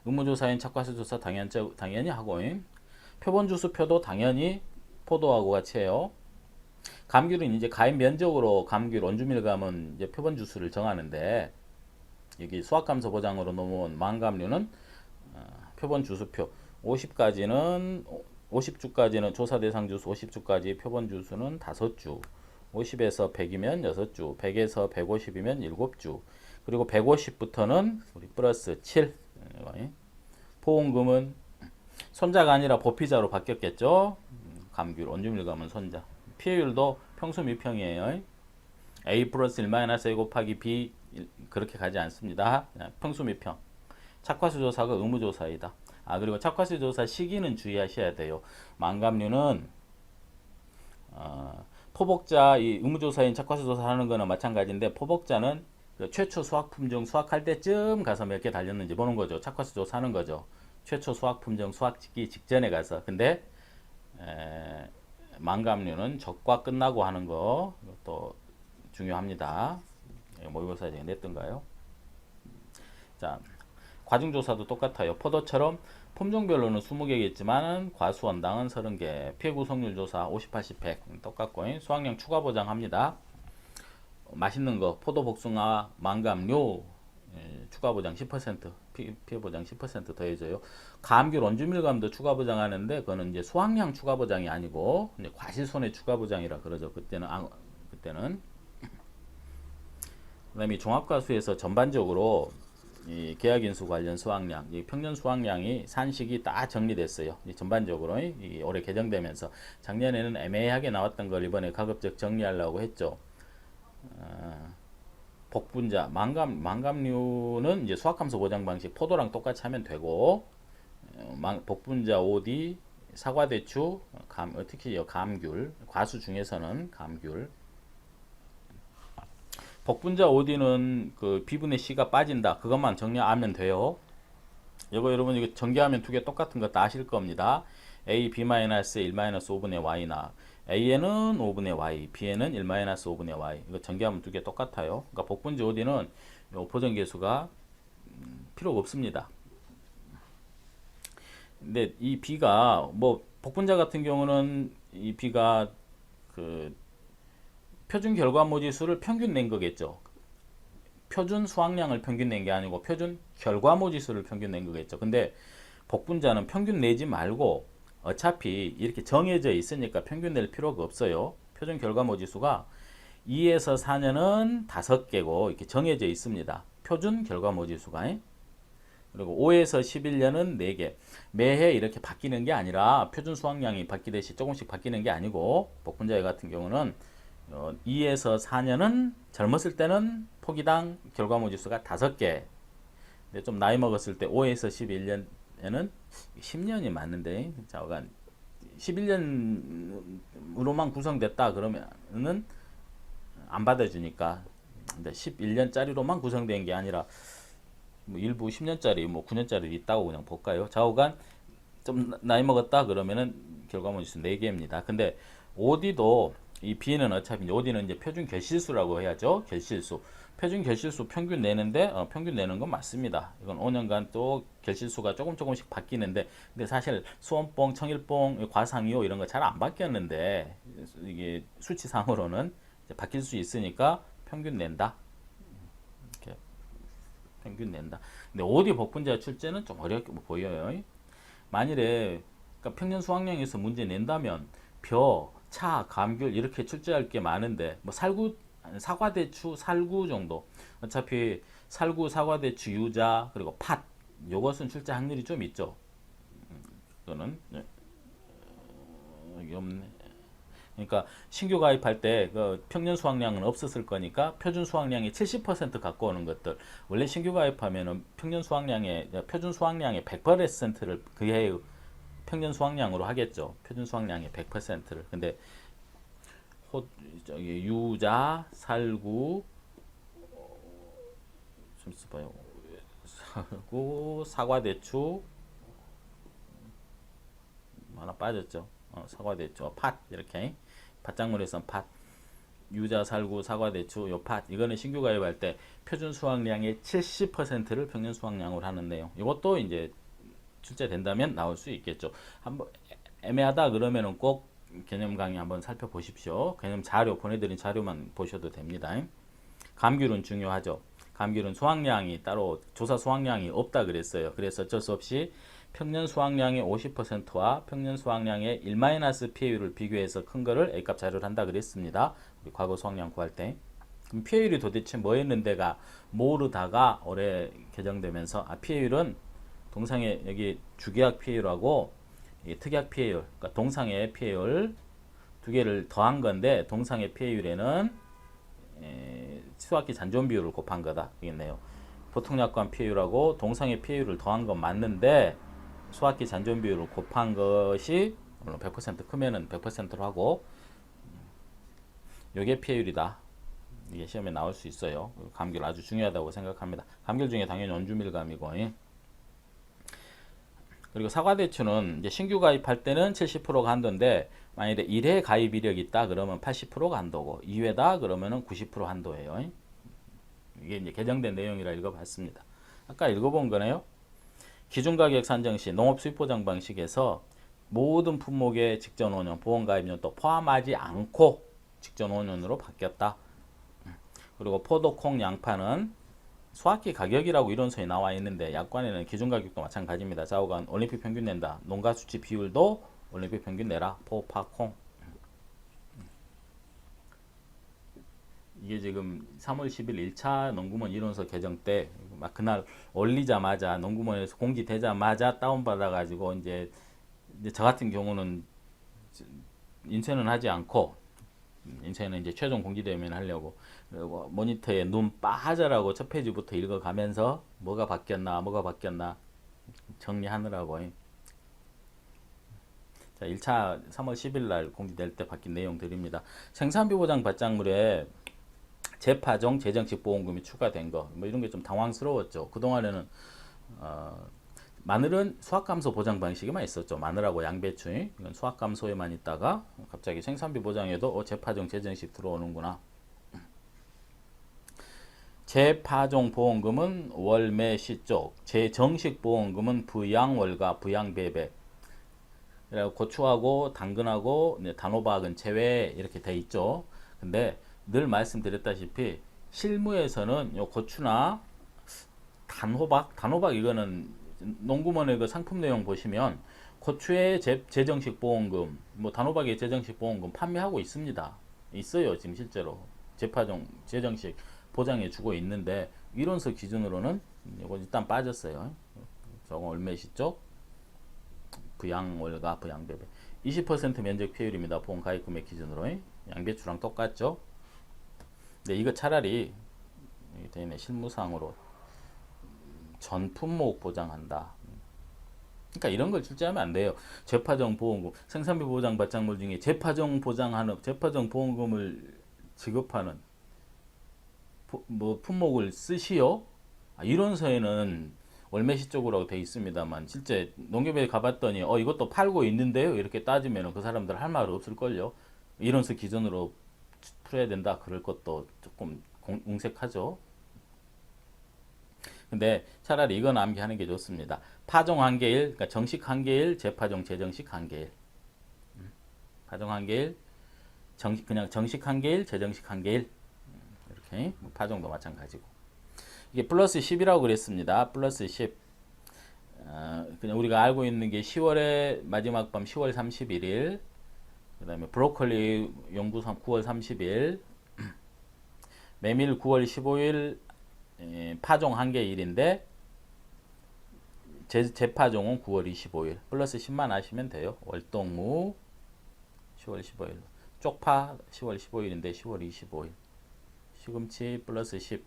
의무조사인 착과수조사 당연히 하고, 표본주수표도 당연히 포도하고 같이 해요. 감귤은 이제 가입 면적으로 감귤 원주밀감은 이제 표본주수를 정하는데, 여기 수확감소 보장으로 넘어온 망감류는 표본주수표 50주까지는 조사 대상 주수 50주까지 표본주수는 5주, 50에서 100이면 6주, 100에서 150이면 7주, 그리고 150부터는 우리 플러스 7. 보험금은 손자가 아니라 보피자로 바뀌었겠죠. 감귤, 원주밀감은 손자. 피해율도 평수 미평이에요. A 플러스 1 마이너스 A 곱하기 B 그렇게 가지 않습니다. 그냥 평수 미평. 착화수 조사가 의무조사이다. 그리고 착화수 조사 시기는 주의하셔야 돼요. 망감류는 포복자, 이 의무조사인 착화수 조사하는 거는 마찬가지인데, 포복자는 그 최초 수확 품종 수확할 때쯤 가서 몇 개 달렸는지 보는 거죠. 착화수 조사하는 거죠. 최초 수확 품종 수확기 직전에 가서. 근데 망감류는 적과 끝나고 하는 거 또 중요합니다. 모의고사에 냈던가요? 자, 과중조사도 똑같아요. 포도처럼 품종별로는 20개겠지만 과수 원당은 30개, 피해 구성률 조사 50, 80, 100 똑같고, 수확량 추가 보장합니다. 맛있는 거 포도, 복숭아, 망감류 추가 보장 10%, 피해 보장 10% 더해져요. 감귤, 원주밀감도 추가 보장하는데 그거는 이제 수확량 추가 보장이 아니고 이제 과실손해 추가 보장이라 그러죠. 그때는 그다음에 종합과수에서 전반적으로 이 계약인수 관련 수확량, 이 평년 수확량이 산식이 다 정리됐어요. 이 전반적으로 이 올해 개정되면서 작년에는 애매하게 나왔던 걸 이번에 가급적 정리하려고 했죠. 복분자, 망감류는 이제 수확함수 보장 방식 포도랑 똑같이 하면 되고, 복분자, 오디, 사과대추, 특히 감귤, 과수 중에서는 감귤. 복분자 오디는 그 B분의 C가 빠진다. 그것만 정리하면 돼요. 이거 여러분 이거 전개하면 두 개 똑같은 거 다 아실 겁니다. A, B-1-5분의 Y나 A에는 5분의 Y, B에는 1-5분의 Y. 이거 전개하면 두 개 똑같아요. 그러니까 복분자 오디는 보정계수가 필요가 없습니다. 근데 이 B가 뭐 복분자 같은 경우는 이 B가 그 표준 결과모지수를 평균 낸 거겠죠. 표준 수확량을 평균 낸 게 아니고 표준 결과모지수를 평균 낸 거겠죠. 근데 복분자는 평균 내지 말고 어차피 이렇게 정해져 있으니까 평균 낼 필요가 없어요. 표준 결과모지수가 2에서 4년은 5개고 이렇게 정해져 있습니다. 표준 결과모지수가. 그리고 5에서 11년은 4개. 매해 이렇게 바뀌는 게 아니라 표준 수확량이 바뀌듯이 조금씩 바뀌는 게 아니고, 복분자 같은 경우는 2에서 4년은 젊었을 때는 포기당 결과모지수가 5개. 근데 좀 나이 먹었을 때 5에서 11년에는 10년이 맞는데, 자, 11년으로만 구성됐다 그러면은 안 받아주니까, 근데 11년짜리로만 구성된 게 아니라 뭐 일부 10년짜리, 뭐 9년짜리 있다고 그냥 볼까요? 좌우간 좀 나이 먹었다 그러면은 결과모지수 4개입니다. 근데 OD도 이 B는 어차피 OD는 이제 표준 결실수라고 해야죠. 결실수. 표준 결실수 평균 내는데 평균 내는 건 맞습니다. 이건 5년간 또 결실수가 조금씩 바뀌는데, 근데 사실 수원뽕, 청일뽕, 과상이호 이런 거 잘 안 바뀌었는데 이게 수치상으로는 이제 바뀔 수 있으니까 평균 낸다. 이렇게 평균 낸다. 근데 OD 복분자 출제는 좀 어렵게 보여요. 만일에 그러니까 평년 수확량에서 문제 낸다면 차, 감귤 이렇게 출제할 게 많은데, 뭐 사과대추, 살구 정도. 어차피 살구, 사과대추, 유자 그리고 팥 요것은 출제 확률이 좀 있죠. 그거는 여기 없네. 그러니까 신규 가입할 때 그 평년 수확량은 없었을 거니까 표준 수확량이 70% 갖고 오는 것들, 원래 신규 가입하면은 평년 수확량의 표준 수확량의 100%를 그 해의 평년 수확량으로 하겠죠. 표준 수확량의 100%를. 근데 유자, 살구, 좀 써봐요. 살구, 사과대추 하나 빠졌죠. 사과대추, 팥 이렇게 밭작물에선 팥, 유자, 살구, 사과대추, 요 팥 이거는 신규 가입할 때 표준 수확량의 70%를 평년 수확량으로 하는 내용. 이것도 이제 출제된다면 나올 수 있겠죠. 한번 애매하다 그러면은 꼭 개념 강의 한번 살펴보십시오. 개념 자료 보내드린 자료만 보셔도 됩니다. 감귤은 중요하죠. 감귤은 수확량이 따로 조사 수확량이 없다 그랬어요. 그래서 어쩔 수 없이 평년 수확량의 50%와 평년 수확량의 1- 피해율을 비교해서 큰 거를 A값 자료를 한다 그랬습니다. 우리 과거 수확량 구할 때. 그럼 피해율이 도대체 뭐였는데가 모르다가 올해 개정되면서 피해율은 동상의 여기 주계약 피해율하고 특약 피해율, 그러니까 동상의 피해율 두 개를 더한 건데 동상의 피해율에는 수확기 잔존 비율을 곱한 거다. 되겠네요. 보통 약관 피해율하고 동상의 피해율을 더한 건 맞는데 수확기 잔존 비율을 곱한 것이 물론 100% 크면은 100%로 하고 이게 피해율이다. 이게 시험에 나올 수 있어요. 감귤 아주 중요하다고 생각합니다. 감귤 중에 당연히 원주밀감이고 그리고 사과대추는 이제 신규 가입할 때는 70%가 한도인데 만약에 1회 가입 이력이 있다 그러면 80%가 한도고 2회다 그러면은 90% 한도예요. 이게 이제 개정된 내용이라 읽어봤습니다. 아까 읽어본 거네요. 기준가격 산정 시 농업 수입 보장 방식에서 모든 품목의 직전 5년 보험 가입년도 포함하지 않고 직전 5년으로 바뀌었다. 그리고 포도, 콩, 양파는 수확기 가격이라고 이론서에 나와 있는데 약관에는 기준 가격도 마찬가지입니다. 좌우간 올림픽 평균 낸다. 농가 수치 비율도 올림픽 평균 내라. 포, 파, 콩. 이게 지금 3월 10일 1차 농구몬 이론서 개정 때 막 그날 올리자마자 농구몬에서 공지되자마자 다운받아 가지고 이제 저 같은 경우는 인쇄는 하지 않고 인쇄는 이제 최종 공지되면 하려고 그리고 모니터에 눈 빠져라고 첫 페이지부터 읽어가면서 뭐가 바뀌었나 정리하느라고. 자, 1차 3월 10일 날 공지될 때 바뀐 내용 드립니다. 생산비 보장 받장물에 재파종, 재정식 보험금이 추가된 거, 뭐 이런 게 좀 당황스러웠죠. 그동안에는 마늘은 수확감소 보장 방식에만 있었죠. 마늘하고 양배추, 이건 수확감소에만 있다가 갑자기 생산비 보장에도 재파종, 재정식 들어오는구나. 재파종 보험금은 월매 시쪽, 재정식 보험금은 부양월가, 부양배배. 고추하고 당근하고 단호박은 제외 이렇게 돼 있죠. 근데 늘 말씀드렸다시피 실무에서는 요 고추나 단호박 이거는 농구몬의 그 상품 내용 보시면 고추의 재정식 보험금, 뭐 단호박의 재정식 보험금 판매하고 있습니다. 있어요 지금 실제로 재파종 재정식 보장해 주고 있는데 이론서 기준으로는 이거 일단 빠졌어요. 저거 얼마시죠? 부양월가, 부양배배 20% 면적 피해율입니다. 보험 가입금액 기준으로 양배추랑 똑같죠. 근데 이거 차라리 되네 실무상으로 전 품목 보장한다. 그러니까 이런 걸 출제하면 안 돼요. 재파종 보험금, 생산비 보장 받장물 중에 재파종 보험금을 지급하는 뭐 품목을 쓰시오? 이론서에는 월매시 쪽으로 돼 있습니다만 실제 농협에 가봤더니 이것도 팔고 있는데요 이렇게 따지면 그 사람들 할 말 없을걸요. 이론서 기준으로 풀어야 된다 그럴 것도 조금 웅색하죠. 근데 차라리 이건 암기하는 게 좋습니다. 파종 한계일, 그러니까 정식 한계일, 재파종, 재정식 한계일. 파종 한계일, 그냥 정식 한계일, 재정식 한계일. 이렇게 파종도 마찬가지고. 이게 플러스 10이라고 그랬습니다. 플러스 10. 그냥 우리가 알고 있는 게 10월의 마지막 밤 10월 31일. 그 다음에 브로콜리 연구 9월 30일. 메밀 9월 15일. 파종 한계일인데 재파종은 9월 25일. 플러스 10만 하시면 돼요. 월동무 10월 15일. 쪽파 10월 15일인데 10월 25일. 시금치 플러스 10.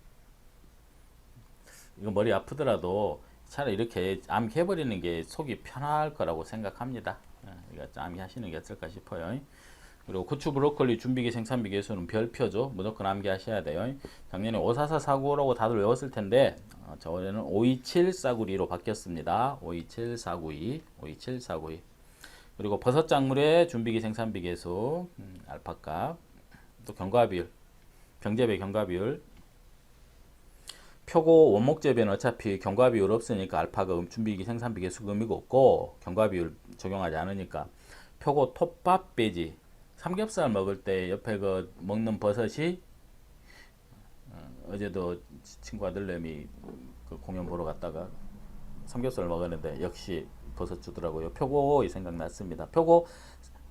이거 머리 아프더라도 차라리 이렇게 암기해버리는 게 속이 편할 거라고 생각합니다. 이거 암기하시는 게 어떨까 싶어요. 그리고 고추, 브로콜리 준비기, 생산비 개수는 별표죠. 무조건 암기하셔야 돼요. 작년에 544 495라고 다들 외웠을 텐데 저번에는 527 492로 바뀌었습니다. 527 492, 527 492. 그리고 버섯 작물의 준비기, 생산비 개수, 알파값, 또 경과비율, 병재배 경과비율. 표고 원목 재배는 어차피 경과비율 없으니까 알파가 준비기 생산비 개수금이고 없고 경과비율 적용하지 않으니까 표고 톱밥 배지 삼겹살 먹을 때 옆에 그 먹는 버섯이 어제도 친구 아들내미 그 공연 보러 갔다가 삼겹살 먹었는데 역시 버섯 주더라고요. 표고 생각났습니다. 표고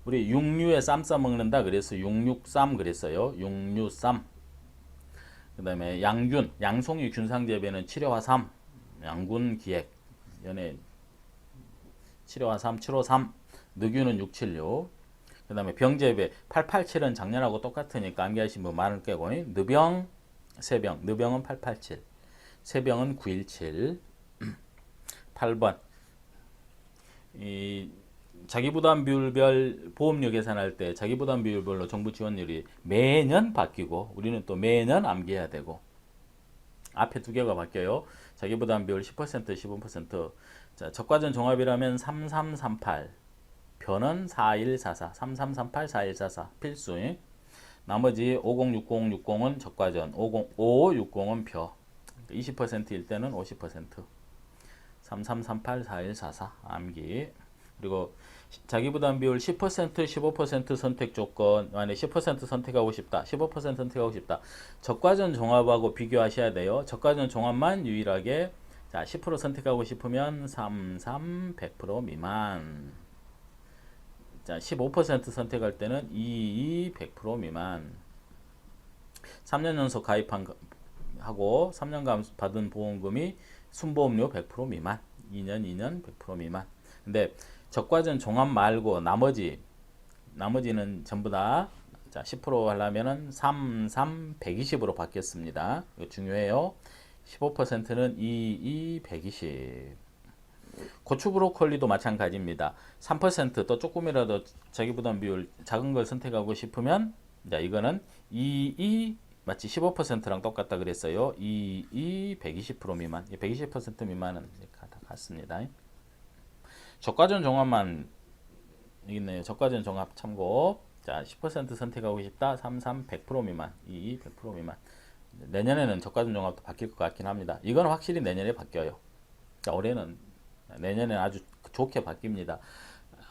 우리 육류에 쌈 싸 먹는다 그래서 육육쌈 그랬어요. 육류쌈. 그다음에 양균, 양송이 균상재배는 치료화삼, 양군기획, 연애 치료화삼, 753, 느균은 676. 그다음에 병재배 887은 작년하고 똑같으니까 암기하신 분 많을 거고 느병, 세병, 느병은 887, 세병은 917. 8번 이 자기부담 비율별 보험료 계산할 때 자기부담 비율별로 정부 지원율이 매년 바뀌고 우리는 또 매년 암기해야 되고 앞에 두 개가 바뀌어요. 자기부담 비율 10%, 15%. 자, 적과전 종합이라면 3338, 변은 4144, 3338, 4144 필수. 나머지 5060, 60은 적과전, 5560은 표. 20%일 때는 50%. 3338, 4144 암기. 그리고 자기부담 비율 10%, 15% 선택 조건. 만약 10% 선택하고 싶다. 15% 선택하고 싶다. 적과전 종합하고 비교하셔야 돼요. 적과전 종합만 유일하게 자, 10% 선택하고 싶으면 33, 100% 미만. 자, 15% 선택할 때는 22, 100% 미만. 3년 연속 가입한 하고 3년간 받은 보험금이 순보험료 100% 미만. 2년 100% 미만. 근데 적과전 종합 말고 나머지는 전부 다 자, 10% 하려면은 120으로 바뀌었습니다. 이거 중요해요. 15%는 120. 고추 브로콜리도 마찬가지입니다. 3%또 조금이라도 자기 부담 비율 작은 걸 선택하고 싶으면 자, 이거는 22 마치 15%랑 똑같다 그랬어요. 120% 미만. 120% 미만은 다 같습니다. 적과전 종합만 있네요. 적과전 종합 참고. 자, 10% 선택하고 싶다. 100% 미만. 100% 미만. 내년에는 적과전 종합도 바뀔 것 같긴 합니다. 이건 확실히 내년에 바뀌어요. 자, 올해는 내년에 아주 좋게 바뀝니다.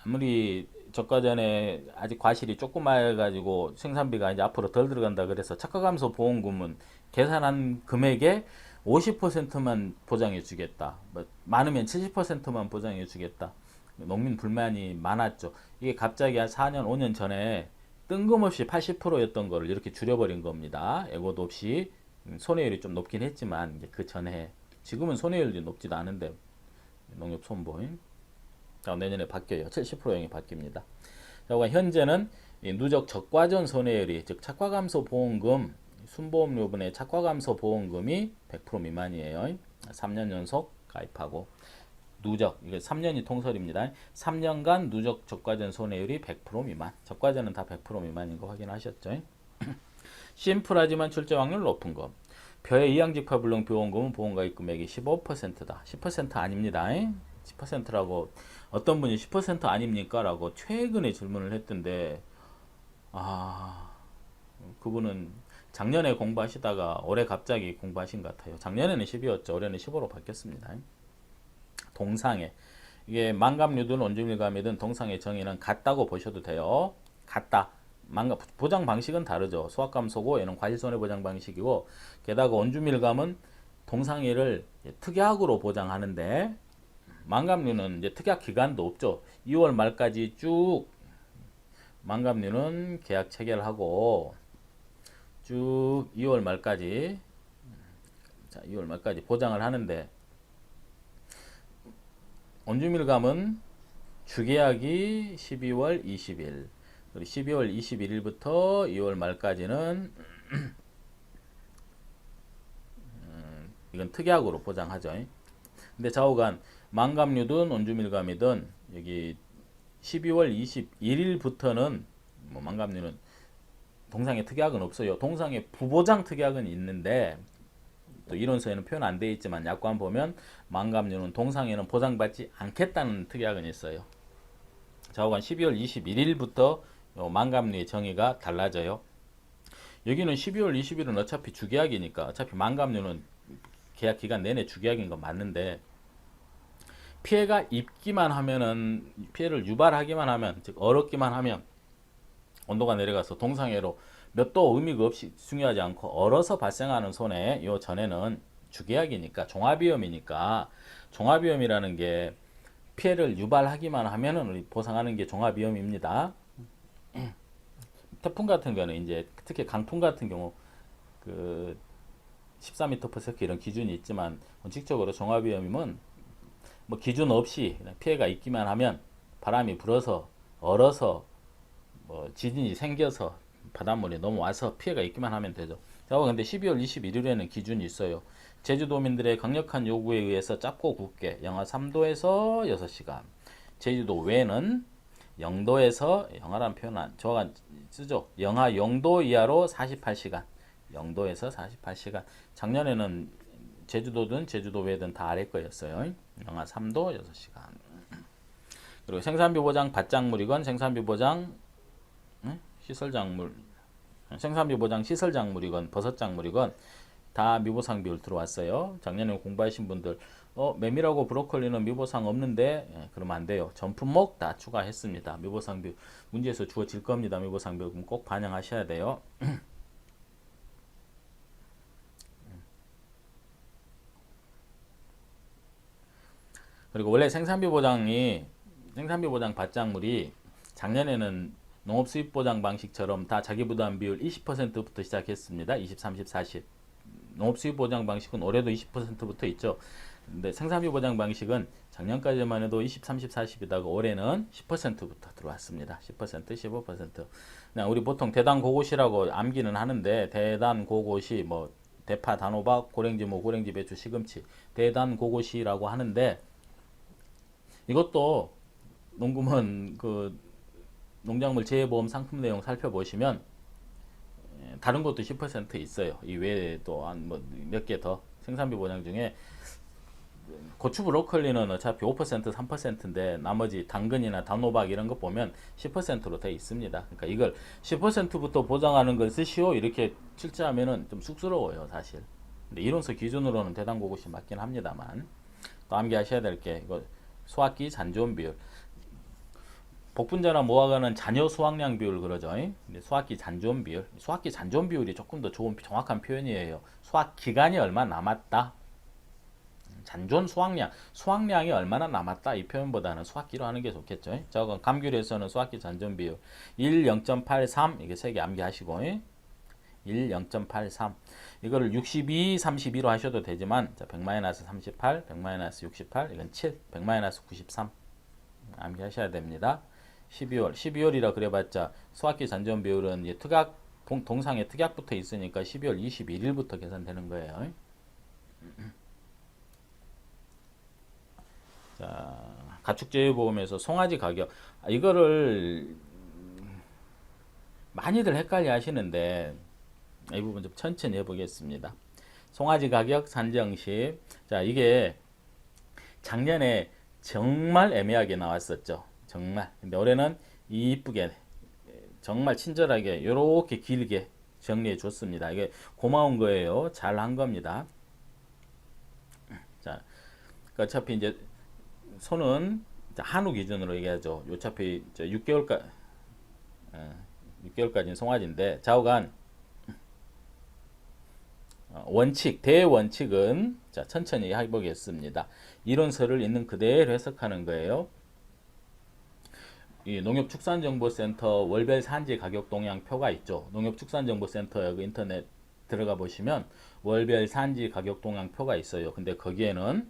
아무리 적과전에 아직 과실이 조그마해 가지고 생산비가 이제 앞으로 덜 들어간다 그래서 착과감소 보험금은 계산한 금액의 50%만 보장해 주겠다. 뭐 많으면 70%만 보장해 주겠다. 농민 불만이 많았죠. 이게 갑자기 한 4년, 5년 전에 뜬금없이 80%였던 거를 이렇게 줄여버린 겁니다. 예고도 없이 손해율이 좀 높긴 했지만 이제 그 전에 지금은 손해율이 높지도 않은데 농협손보임 자, 내년에 바뀌어요. 70%형이 바뀝니다. 자, 현재는 누적 적과전 손해율이 즉 착과감소 보험금 순보험료분의 착과감소 보험금이 100% 미만이에요. 3년 연속 가입하고 누적 이게 3년이 통설입니다. 3년간 누적 적과전 손해율이 100% 미만. 적과전은 다 100% 미만인 거 확인하셨죠? 심플하지만 출제 확률 높은 거. 표의 이양직파 불능 보험금은 보험가입 금액이 15%다. 10% 아닙니다. 10%라고 어떤 분이 10% 아닙니까? 라고 최근에 질문을 했던데 그분은 작년에 공부하시다가 올해 갑자기 공부하신 것 같아요. 작년에는 10이었죠. 올해는 15로 바뀌었습니다. 동상에 이게 만감류든 원주밀감이든 동상의 정의는 같다고 보셔도 돼요. 같다. 보장 방식은 다르죠. 수확감소고 얘는 과실손해보장 방식이고 게다가 원주밀감은 동상해를 특약으로 보장하는데 만감류는 이제 특약 기간도 없죠. 2월 말까지 쭉 만감류는 계약 체결하고 쭉 2월 말까지 자, 2월 말까지 보장을 하는데 원주밀감은 주계약이 12월 20일 12월 21일부터 2월 말까지는 이건 특약으로 보장하죠. 근데 좌우간 만감류든 원주밀감이든 여기 12월 21일부터는 뭐 만감류는 동상의 특약은 없어요. 동상의 부보장 특약은 있는데 또 이론서에는 표현 안 되어 있지만 약관 보면 만감류는 동상에는 보장받지 않겠다는 특약은 있어요. 좌우간 12월 21일부터 만감류의 정의가 달라져요. 여기는 12월 20일은 어차피 주계약이니까 어차피 만감류는 계약 기간 내내 주계약인 건 맞는데 피해가 입기만 하면은 피해를 유발하기만 하면 즉 얼었기만 하면 온도가 내려가서 동상해로 몇 도 의미가 없이 중요하지 않고 얼어서 발생하는 손해 요 전에는 주계약이니까 종합위험이니까 종합위험이라는 게 피해를 유발하기만 하면은 우리 보상하는 게 종합위험입니다. 태풍 같은 거는 이제 특히 강풍 같은 경우 그 14m/s 이런 기준이 있지만 원칙적으로 종합위험이면 뭐 기준 없이 그냥 피해가 있기만 하면 바람이 불어서 얼어서 뭐 지진이 생겨서 바닷물이 넘어와서 피해가 있기만 하면 되죠. 자, 근데 12월 21일에는 기준이 있어요. 제주도민들의 강력한 요구에 의해서 짧고 굵게 영하 3도에서 6시간, 제주도 외는 0도에서 영하라는 표현 저가 쓰죠. 영하 0도 이하로 48시간, 0도에서 48시간. 작년에는 제주도든 제주도 외든 다 아래 거였어요. 영하 3도 6시간. 그리고 생산비 보장 밭작물이건 생산비 보장 시설작물, 생산비 보장 시설작물이건 버섯작물이건 다 미보상 비율 들어왔어요. 작년에 공부하신 분들 메밀하고 브로콜리는 미보상 없는데 그러면 안 돼요. 전 품목 다 추가했습니다. 미보상 비율 문제에서 주어질 겁니다. 미보상 비율 꼭 반영하셔야 돼요. 그리고 원래 생산비 보장 밭작물이 작년에는 농업수입보장 방식처럼 다 자기부담 비율 20%부터 시작했습니다. 20, 30, 40. 농업수입보장 방식은 올해도 20%부터 있죠. 근데 생산비 보장 방식은 작년까지만 해도 20, 30, 40이다가 올해는 10%부터 들어왔습니다. 10%, 15%. 그냥 우리 보통 대단고고시라고 암기는 하는데 대단고고시 뭐 대파, 단호박, 고랭지, 뭐 고랭지, 배추, 시금치 대단고고시라고 하는데 이것도 농구먼 그 농작물 재해보험 상품 내용 살펴보시면 다른 것도 10% 있어요. 이 외에도 한 뭐 몇 개 더 생산비 보장 중에 고추 브로콜리는 어차피 5% 3%인데 나머지 당근이나 단호박 이런 거 보면 10%로 돼 있습니다. 그러니까 이걸 10%부터 보장하는 걸 쓰시오 이렇게 출제하면은 좀 쑥스러워요 사실. 근데 이론서 기준으로는 대단고고시 맞긴 합니다만 또 암기하셔야 될 게 이거 수확기 잔존 비율. 복분자나 무화과는 잔여 수확량 비율 그러죠. 근데 수확기 잔존 비율, 수확기 잔존 비율이 조금 더 좋은 정확한 표현이에요. 수확 기간이 얼마 남았다. 잔존 수확량, 수확량이 얼마나 남았다 이 표현보다는 수확기로 하는 게 좋겠죠. 저건 감귤에서는 수확기 잔존 비율 1, 0.83 이게 세 개 암기하시고 1, 0.83 이거를 62, 32로 하셔도 되지만 자, 100-38, 100-68 이건 7, 100-93 암기하셔야 됩니다. 12월이라 그래봤자 수학기 잔존 비율은 이제 특약 동상에 특약 붙어 있으니까 12월 21일부터 계산되는 거예요. 자, 가축제휴보험에서 송아지 가격 이거를 많이들 헷갈려 하시는데 이 부분 좀 천천히 해보겠습니다. 송아지 가격 산정시 자 이게 작년에 정말 애매하게 나왔었죠. 정말. 근데 올해는 이쁘게 정말 친절하게 이렇게 길게 정리해 줬습니다. 이게 고마운 거예요. 잘 한 겁니다. 자, 어차피 이제 손은 한우 기준으로 얘기하죠. 어차피 6개월까지는 송아지인데 좌우간 원칙, 대원칙은 자 천천히 해보겠습니다. 이론서를 있는 그대로 해석하는 거예요. 이 농협축산정보센터 월별 산지 가격 동향표가 있죠. 농협축산정보센터 여기 인터넷 들어가 보시면 월별 산지 가격 동향표가 있어요. 근데 거기에는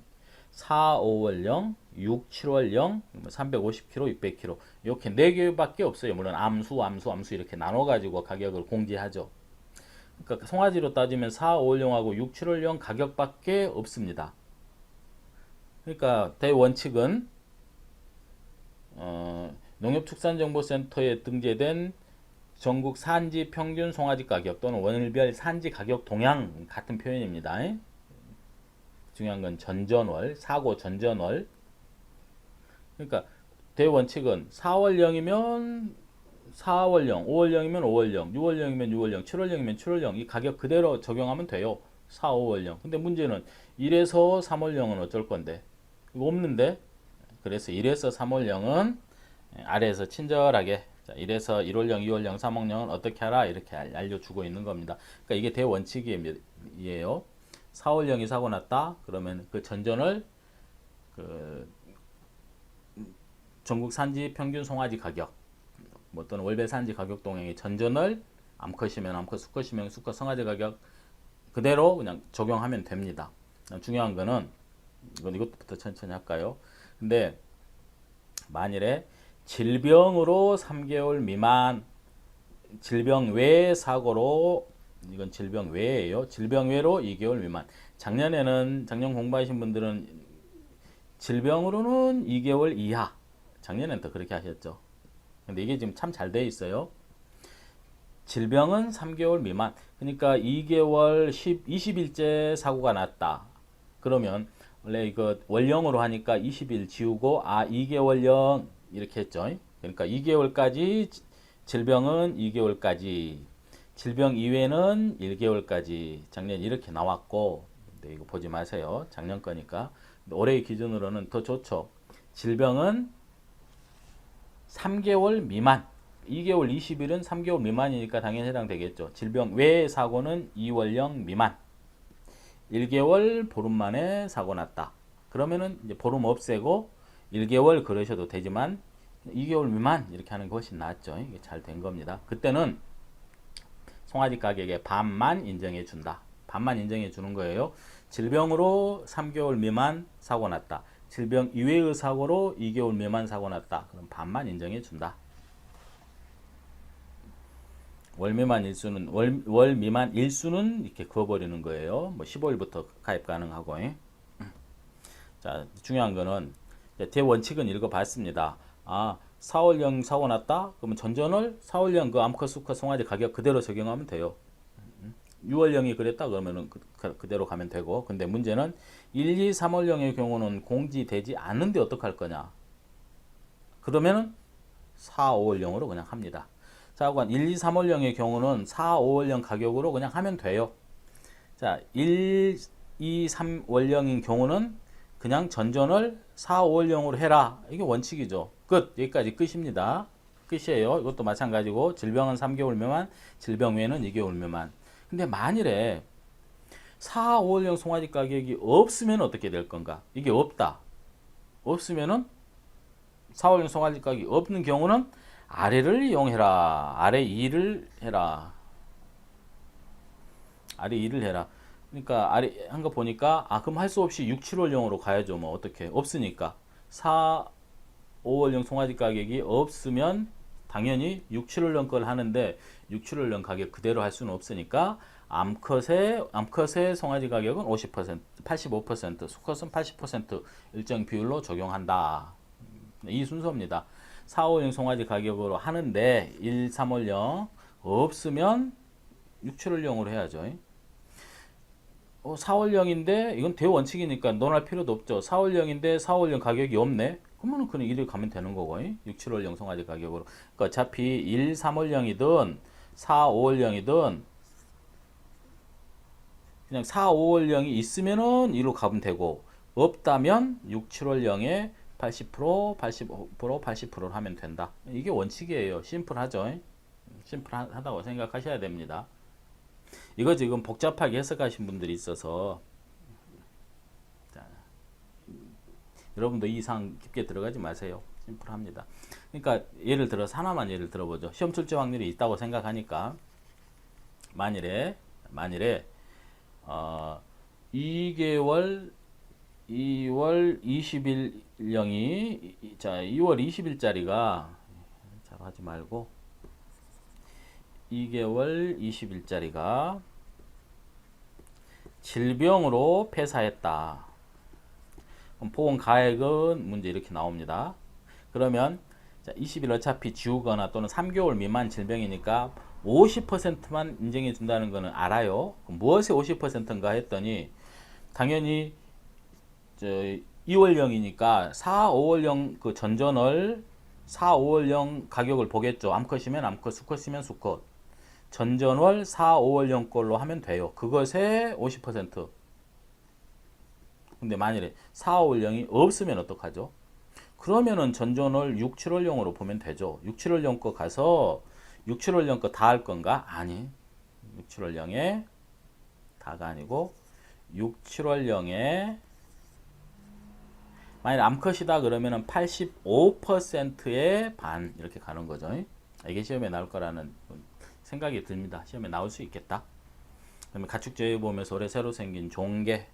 4, 5월령, 6, 7월령, 350kg, 600kg 이렇게 4개밖에 없어요. 물론 암수 이렇게 나눠가지고 가격을 공지하죠. 그러니까 송아지로 따지면 4, 5월령하고 6, 7월령 가격밖에 없습니다. 그러니까 대원칙은 농협축산정보센터에 등재된 전국 산지 평균 송아지 가격 또는 월별 산지 가격 동향 같은 표현입니다. 중요한 건 전전월, 사고 전전월. 그러니까 대원칙은 4월령이면 4월령, 5월령이면 5월령, 6월령이면 6월령, 7월령이면 7월령 이 가격 그대로 적용하면 돼요. 4, 5월령. 근데 문제는 1에서 3월령은 어쩔 건데? 이거 없는데? 그래서 1에서 3월령은 아래에서 친절하게 1에서 1월령, 2월령, 3월령은 어떻게 하라 이렇게 알려주고 있는 겁니다. 그러니까 이게 대원칙이에요. 4월 0이 사고 났다. 그러면 그 전전을 그 전국 산지 평균 송아지 가격 뭐 또는 월배 산지 가격 동행의 전전을 암컷이면 암컷, 수컷이면 수컷 송아지 가격 그대로 그냥 적용하면 됩니다. 중요한 거는 이것부터 천천히 할까요? 근데 만일에 질병으로 3개월 미만, 질병 외 사고로, 이건 질병 외예요. 질병 외로 2개월 미만. 작년 공부하신 분들은 질병으로는 2개월 이하. 작년엔 더 그렇게 하셨죠. 근데 이게 지금 참 잘 돼 있어요. 질병은 3개월 미만. 그러니까 2개월 20일째 사고가 났다. 그러면 원래 이거 월령으로 하니까 20일 지우고 2개월령 이렇게 했죠. 그러니까 2개월까지 질병은 2개월까지 질병 이외는 1개월까지 작년 이렇게 나왔고 근데 이거 보지 마세요. 작년 거니까. 올해 기준으로는 더 좋죠. 질병은 3개월 미만 2개월 20일은 3개월 미만이니까 당연히 해당되겠죠. 질병 외 사고는 2월령 미만 1개월 보름 만에 사고 났다. 그러면은 이제 보름 없애고 1개월 그러셔도 되지만 2개월 미만 이렇게 하는 것이 낫죠. 이게 잘 된 겁니다. 그때는 송아지 가격의 반만 인정해 준다. 반만 인정해 주는 거예요. 질병으로 3개월 미만 사고 났다. 질병 이외의 사고로 2개월 미만 사고 났다. 그럼 반만 인정해 준다. 월 미만 일수는 월 미만 일수는 이렇게 그어버리는 거예요. 뭐 15일부터 가입 가능하고. 자, 중요한 거는 대원칙은 읽어봤습니다. 4월령 사고 났다. 그러면 전전을 4월령 그 암컷, 수컷, 송아지 가격 그대로 적용하면 돼요. 6월령이 그랬다 그러면은 그대로 가면 되고. 근데 문제는 1, 2, 3월령의 경우는 공지되지 않는데 어떡할 거냐? 그러면은 4, 5월령으로 그냥 합니다. 자, 1, 2, 3월령의 경우는 4, 5월령 가격으로 그냥 하면 돼요. 자, 1, 2, 3월령인 경우는 그냥 전전을 4, 5월령으로 해라. 이게 원칙이죠. 끝. 여기까지 끝입니다. 끝이에요. 이것도 마찬가지고 질병은 3개월 미만, 질병 외에는 2개월 미만. 근데 만일에 4, 5월령 송아지 가격이 없으면 어떻게 될 건가? 이게 없다. 없으면은 4, 5월령 송아지 가격이 없는 경우는 아래를 이용해라. 아래 2를 해라. 아래 2를 해라. 그러니까 아래 한 거 보니까 그럼 할 수 없이 6, 7월령으로 가야죠. 뭐 어떻게 없으니까 4, 5월령 송아지 가격이 없으면 당연히 6, 7월령 걸 하는데 6, 7월령 가격 그대로 할 수는 없으니까 암컷의 송아지 가격은 50%, 85%, 수컷은 80% 일정 비율로 적용한다. 이 순서입니다. 4, 5월령 송아지 가격으로 하는데 1, 3월령 없으면 6, 7월령으로 해야죠. 4월령인데 이건 대원칙이니까 논할 필요도 없죠. 4월령인데 4월령 가격이 없네. 그러면 그냥 1일 가면 되는 거고 6, 7월령 송아지 가격으로. 그러니까 어차피 1, 3월령이든 4, 5월령이든 그냥 4, 5월령이 있으면은 2로 가면 되고 없다면 6, 7월령에 80%, 85%, 80%를 하면 된다. 이게 원칙이에요. 심플하죠. 심플하다고 생각하셔야 됩니다. 이거 지금 복잡하게 해석하신 분들이 있어서 자, 여러분도 이 이상 깊게 들어가지 마세요. 심플합니다. 그러니까 예를 들어서 하나만 예를 들어보죠. 시험 출제 확률이 있다고 생각하니까 만일에 2개월 2월 20일령이 자 2월 20일짜리가 잘 하지 말고 2개월 20일짜리가 질병으로 폐사했다. 그럼 보험 가액은 문제 이렇게 나옵니다. 그러면 자, 20일 어차피 지우거나 또는 3개월 미만 질병이니까 50%만 인정해 준다는 거는 알아요. 그럼 무엇의 50%인가 했더니 당연히 2월령이니까 4, 5월령 그 전전을 4, 5월령 가격을 보겠죠. 암컷이면 암컷, 수컷이면 수컷. 전전월 4, 5월령 걸로 하면 돼요. 그것의 50%. 근데 만일에 4, 5월령이 없으면 어떡하죠? 그러면은 전전월 6, 7월령으로 보면 되죠. 6, 7월령 거 가서 6, 7월령 거 다 할 건가? 아니. 6, 7월령에 다가 아니고 6, 7월 0에 만약 암컷이다 그러면은 85%의 반 이렇게 가는 거죠. 이게 시험에 나올 거라는 생각이 듭니다. 시험에 나올 수 있겠다. 그다음에 가축제에 보면서 올해 새로 생긴 종계의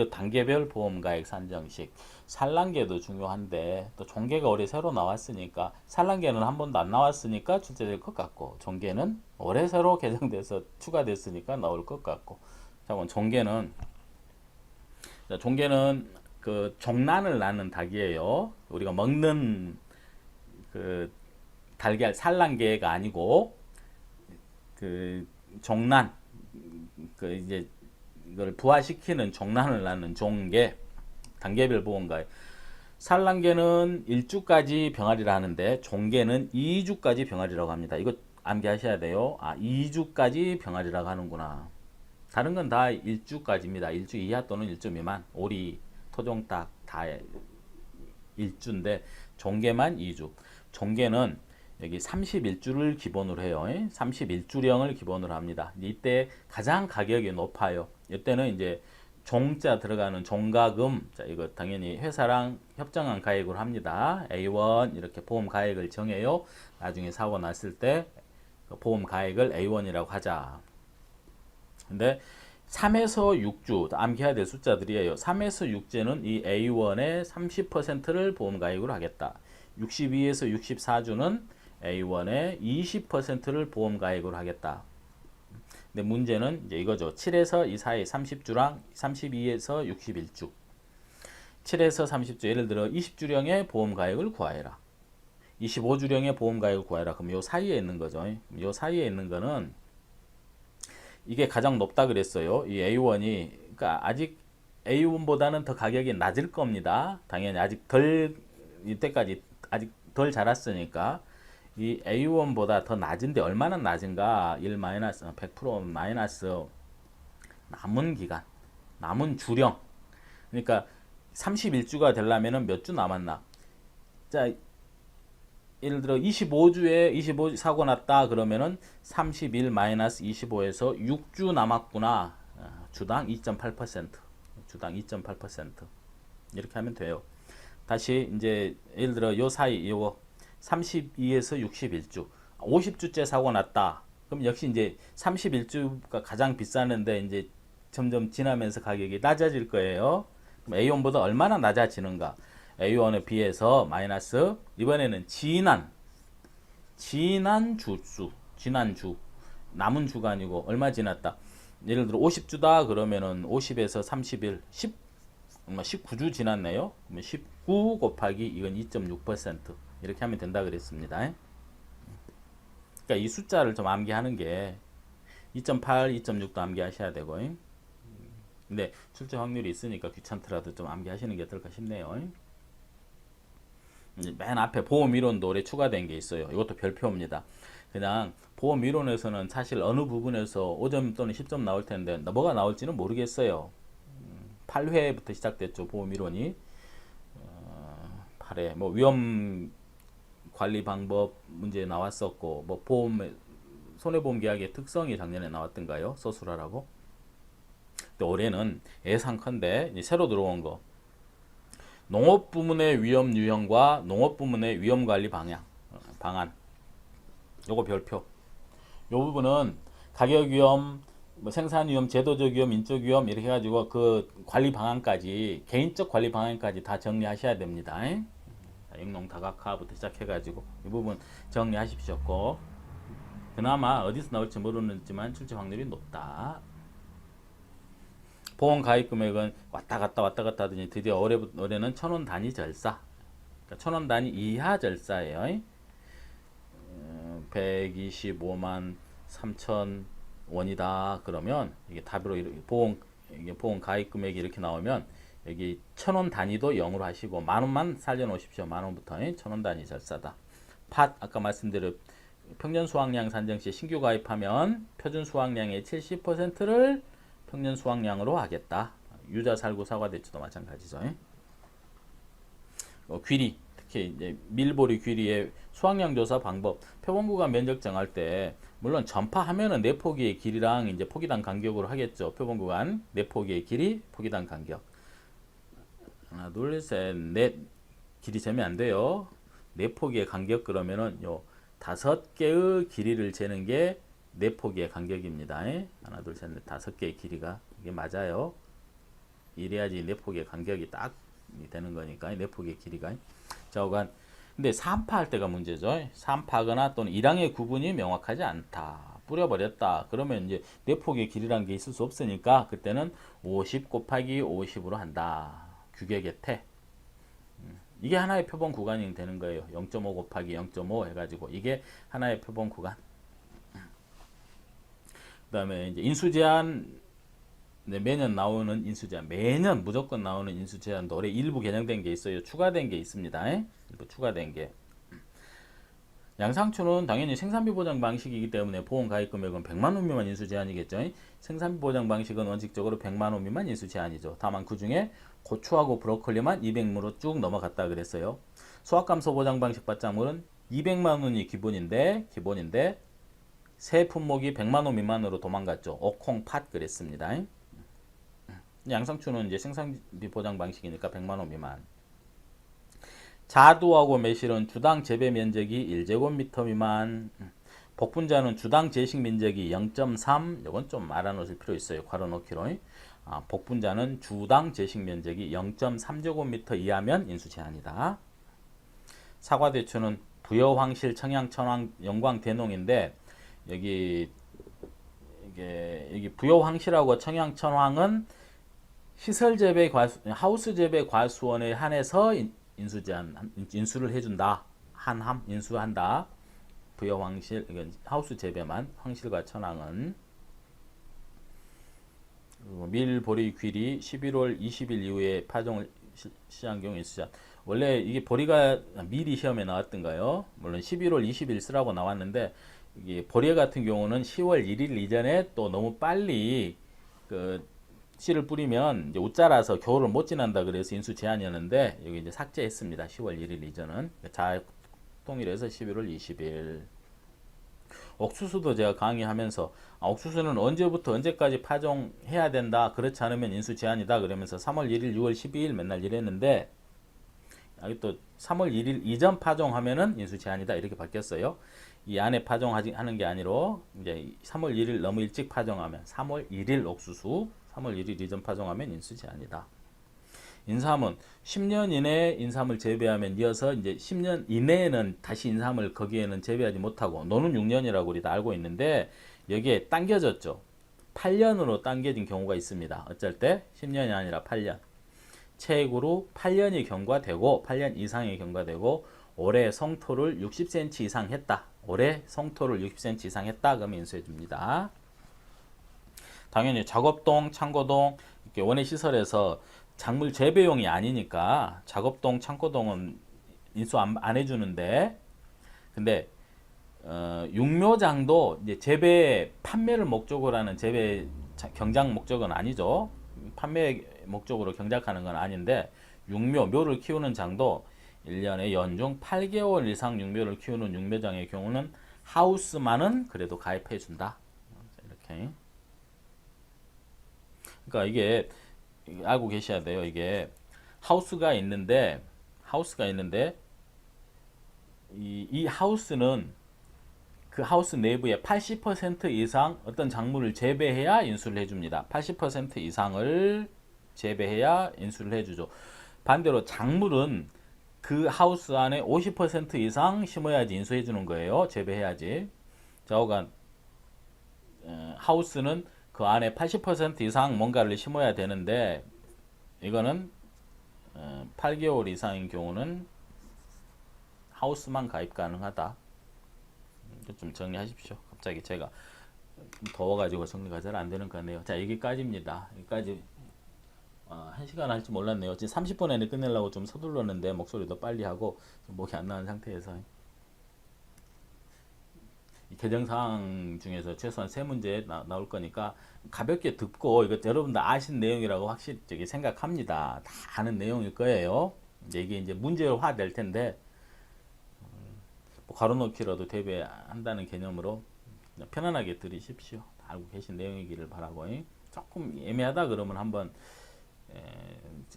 단계별 보험가액 산정식. 산란계도 중요한데 또 종계가 올해 새로 나왔으니까, 산란계는 한 번도 안 나왔으니까 출제될 것 같고, 종계는 올해 새로 개정돼서 추가됐으니까 나올 것 같고. 자, 그럼 종계는 그 종란을 낳는 닭이에요. 우리가 먹는 그 달걀 산란계가 아니고 그 종란, 그 이제 이걸 부화시키는 종란을 낳는 종계, 단계별 보험가에. 산란계는 1주까지 병아리를 하는데 종계는 2주까지 병아리라고 합니다. 이거 암기하셔야 돼요. 2주까지 병아리라고 하는구나. 다른 건 다 1주까지입니다. 1주 이하 또는 1주 미만. 오리, 토종닭 다 1주인데 종계만 2주. 종계는 여기 31주를 기본으로 해요. 31주령을 기본으로 합니다. 이때 가장 가격이 높아요. 이때는 이제 종자 들어가는 종가금, 자, 이거 당연히 회사랑 협정한 가액으로 합니다. A1 이렇게 보험 가액을 정해요. 나중에 사고 났을 때 보험 가액을 A1이라고 하자. 근데 3에서 6주 암기해야 될 숫자들이에요. 3에서 6주는 이 A1의 30%를 보험 가액으로 하겠다. 62에서 64주는 A1의 20%를 보험 가액으로 하겠다. 근데 문제는 이제 이거죠. 7에서 이 사이 30주랑 32에서 61주. 7에서 30주, 예를 들어 20주령의 보험 가액을 구하해라. 25주령의 보험 가액을 구하해라. 그럼 요 사이에 있는 거죠. 요 사이에 있는 거는 이게 가장 높다 그랬어요. 이 A1이, 그러니까 아직 A1보다는 더 가격이 낮을 겁니다. 당연히 아직 이때까지 아직 덜 자랐으니까. 이 A1보다 더 낮은데 얼마나 낮은가? 1 마이너스 100% 마이너스 남은 기간, 남은 주령. 그러니까 31주가 되려면은 몇 주 남았나? 자, 예를 들어 25주에 25 사고 났다 그러면은 31 마이너스 25에서 6주 남았구나. 주당 2.8%. 주당 2.8%. 이렇게 하면 돼요. 다시 이제 예를 들어 요 사이 요거 32에서 61주. 50주째 사고 났다. 그럼 역시 이제 31주가 가장 비싸는데 이제 점점 지나면서 가격이 낮아질 거예요. 그럼 A1보다 얼마나 낮아지는가? A1에 비해서 마이너스, 이번에는 지난 주수, 지난 주, 남은 주가 아니고 얼마 지났다. 예를 들어 50주다 그러면은 50에서 31, 19주 지났네요. 그러면 19 곱하기 이건 2.6% 이렇게 하면 된다 그랬습니다. 그러니까 이 숫자를 좀 암기하는 게 2.8, 2.6도 암기하셔야 되고. 근데 출제 확률이 있으니까 귀찮더라도 좀 암기하시는 게 어떨까 싶네요. 맨 앞에 보험 이론도 올해 추가된 게 있어요. 이것도 별표입니다. 그냥 보험 이론에서는 사실 어느 부분에서 5점 또는 10점 나올 텐데 뭐가 나올지는 모르겠어요. 8회부터 시작됐죠. 보험 이론이. 8회 뭐 위험 관리 방법 문제 나왔었고, 뭐 보험 손해보험 계약의 특성이 작년에 나왔던가요? 서술하라고. 근데 올해는 예상컨대 새로 들어온 거, 농업 부문의 위험 유형과 농업 부문의 위험 관리 방안. 요거 별표. 요 부분은 가격 위험, 뭐 생산 위험, 제도적 위험, 인적 위험 이렇게 해가지고 그 관리 방안까지, 개인적 관리 방안까지 다 정리하셔야 됩니다. 영농 다각화부터 시작해가지고 이 부분 정리하십시오. 그나마 어디서 나올지 모르지만 출제 확률이 높다. 보험 가입 금액은 왔다 갔다 하더니 드디어 올해는 1,000원 단위 절사. 그러니까 1,000원 단위 이하 절사예요. 125만 3천 원이다 그러면 이게 답으로 이게 보험 가입 금액이 이렇게 나오면 여기 1,000원 단위도 0으로 하시고 10,000원만 살려놓으십시오. 10,000원부터 1,000원 단위 절사다. 아까 말씀드린 평년 수확량 산정 시 신규 가입하면 표준 수확량의 70%를 평년 수확량으로 하겠다. 유자 살구 사과 대추도 마찬가지죠. 귀리 특히 이제 밀보리 귀리의 수확량 조사 방법, 표본 구간 면적 정할 때 물론 전파하면은 내포기의 길이랑 이제 포기당 간격으로 하겠죠. 표본 구간 내포기의 길이, 포기당 간격. 하나, 둘, 셋, 넷. 길이 재면 안 돼요. 내포기의 간격 그러면은 요 5개의 길이를 재는 게 내포기의 간격입니다. 하나, 둘, 셋, 넷, 5개의 길이가 이게 맞아요. 이래야지 내포기의 간격이 딱 되는 거니까 내포기의 길이가. 자, 근데 3파 할 때가 문제죠. 3파거나 또는 1항의 구분이 명확하지 않다. 뿌려버렸다. 그러면 이제 내포기의 길이라는 게 있을 수 없으니까 그때는 50 곱하기 50으로 한다. 규격의 태. 이게 하나의 표본 구간이 되는 거예요. 0.5 곱하기 0.5 해가지고 이게 하나의 표본 구간. 그 다음에 이제 인수제한, 네, 매년 나오는 인수제한, 매년 무조건 나오는 인수제한도 올해 일부 개정된 게 있어요. 추가된 게 있습니다. 일부 추가된 게. 양상추는 당연히 생산비 보장 방식이기 때문에 보험 가입 금액은 100만 원 미만 인수 제한이겠죠. 생산비 보장 방식은 원칙적으로 100만 원 미만 인수 제한이죠. 다만 그 중에 고추하고 브로콜리만 200무로 쭉 넘어갔다 그랬어요. 수확감소 보장 방식 밭작물은 200만 원이 기본인데 새 품목이 100만 원 미만으로 도망갔죠. 오콩, 팥 그랬습니다. 양상추는 이제 생산비 보장 방식이니까 100만 원 미만. 자두하고 매실은 주당 재배 면적이 1제곱미터 미만. 복분자는 주당 제식 면적이 0.3. 이건 좀 알아놓을 필요 있어요. 괄호넣기로. 복분자는 주당 제식 면적이 0.3제곱미터 이하면 인수 제한이다. 사과대추는 부여황실, 청양, 천황, 영광, 대농인데 여기 부여황실하고 청양, 천황은 시설 재배 과수, 하우스 재배 과수원에 한해서 인수 제한, 인수를 해준다. 한함 인수한다. 부여 황실, 이건 하우스 재배만. 황실과 천황은 밀, 보리, 귀리 11월 20일 이후에 파종을 시한 경우 인수 제한. 원래 이게 보리가 미리 시험에 나왔던가요? 물론 11월 20일 쓰라고 나왔는데 이게 보리 같은 경우는 10월 1일 이전에 또 너무 빨리 그 씨를 뿌리면 이제 옷자라서 겨울을 못 지난다 그래서 인수 제한이었는데 여기 이제 삭제했습니다. 10월 1일 이전은 자 통일해서 11월 20일. 옥수수도 제가 강의하면서 옥수수는 언제부터 언제까지 파종해야 된다. 그렇지 않으면 인수 제한이다 그러면서 3월 1일, 6월 12일 맨날 이랬는데 여기 또 3월 1일 이전 파종하면은 인수 제한이다 이렇게 바뀌었어요. 이 안에 파종하는 게 아니로 이제 3월 1일 너무 일찍 파종하면 3월 1일 옥수수 3월 1일 이전 파종하면 인수 제한이다. 인삼은 10년 이내에 인삼을 재배하면 이어서 이제 10년 이내에는 다시 인삼을 거기에는 재배하지 못하고 노는 6년이라고 우리 다 알고 있는데 여기에 당겨졌죠. 8년으로 당겨진 경우가 있습니다. 어쩔 때 10년이 아니라 8년. 최고로 8년이 경과되고 8년 이상이 경과되고 올해 성토를 60cm 이상 했다. 올해 성토를 60cm 이상 했다. 그러면 인수해 줍니다. 당연히 작업동, 창고동 이렇게 원예 시설에서 작물 재배용이 아니니까 작업동, 창고동은 인수 안 해주는데 근데 육묘장도 이제 재배 판매를 목적으로 하는 재배 경작 목적은 아니죠. 판매 목적으로 경작하는 건 아닌데 묘를 키우는 장도 1년에 연중 8개월 이상 육묘를 키우는 육묘장의 경우는 하우스만은 그래도 가입해 준다. 이렇게. 그러니까 이게 알고 계셔야 돼요. 이게 하우스가 있는데 이 하우스는 그 하우스 내부에 80% 이상 어떤 작물을 재배해야 인수를 해줍니다. 80% 이상을 재배해야 인수를 해주죠. 반대로 작물은 그 하우스 안에 50% 이상 심어야지 인수해주는 거예요. 재배해야지. 좌우간 하우스는 그 안에 80% 이상 뭔가를 심어야 되는데 이거는 8개월 이상인 경우는 하우스만 가입 가능하다. 좀 정리하십시오. 갑자기 제가 더워가지고 정리가 잘 안 되는 것 같네요. 자, 여기까지입니다. 여기까지 1시간 할지 몰랐네요. 지금 30분 안에 끝내려고 좀 서둘렀는데 목소리도 빨리 하고 목이 안 나는 상태에서 개정사항 중에서 최소한 3문제 나올 거니까 가볍게 듣고 이거 여러분들 아신 내용이라고 확실히 생각합니다. 다 아는 내용일 거예요. 이제 이게 이제 문제화 될 텐데 뭐 가로놓기라도 대비한다는 개념으로 그냥 편안하게 들으십시오. 알고 계신 내용이기를 바라고. 조금 애매하다 그러면 한번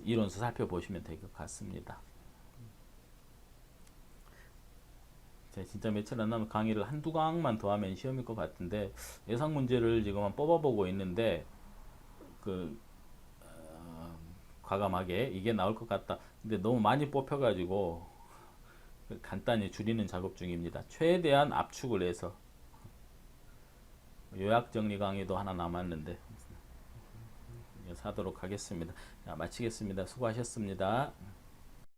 이론서 살펴보시면 될 것 같습니다. 제가 진짜 며칠 안 남은 강의를 한두 강만 더 하면 시험일 것 같은데 예상 문제를 지금 뽑아보고 있는데 그 과감하게 이게 나올 것 같다. 근데 너무 많이 뽑혀가지고 간단히 줄이는 작업 중입니다. 최대한 압축을 해서 요약 정리 강의도 하나 남았는데 사도록 하겠습니다. 자, 마치겠습니다. 수고하셨습니다.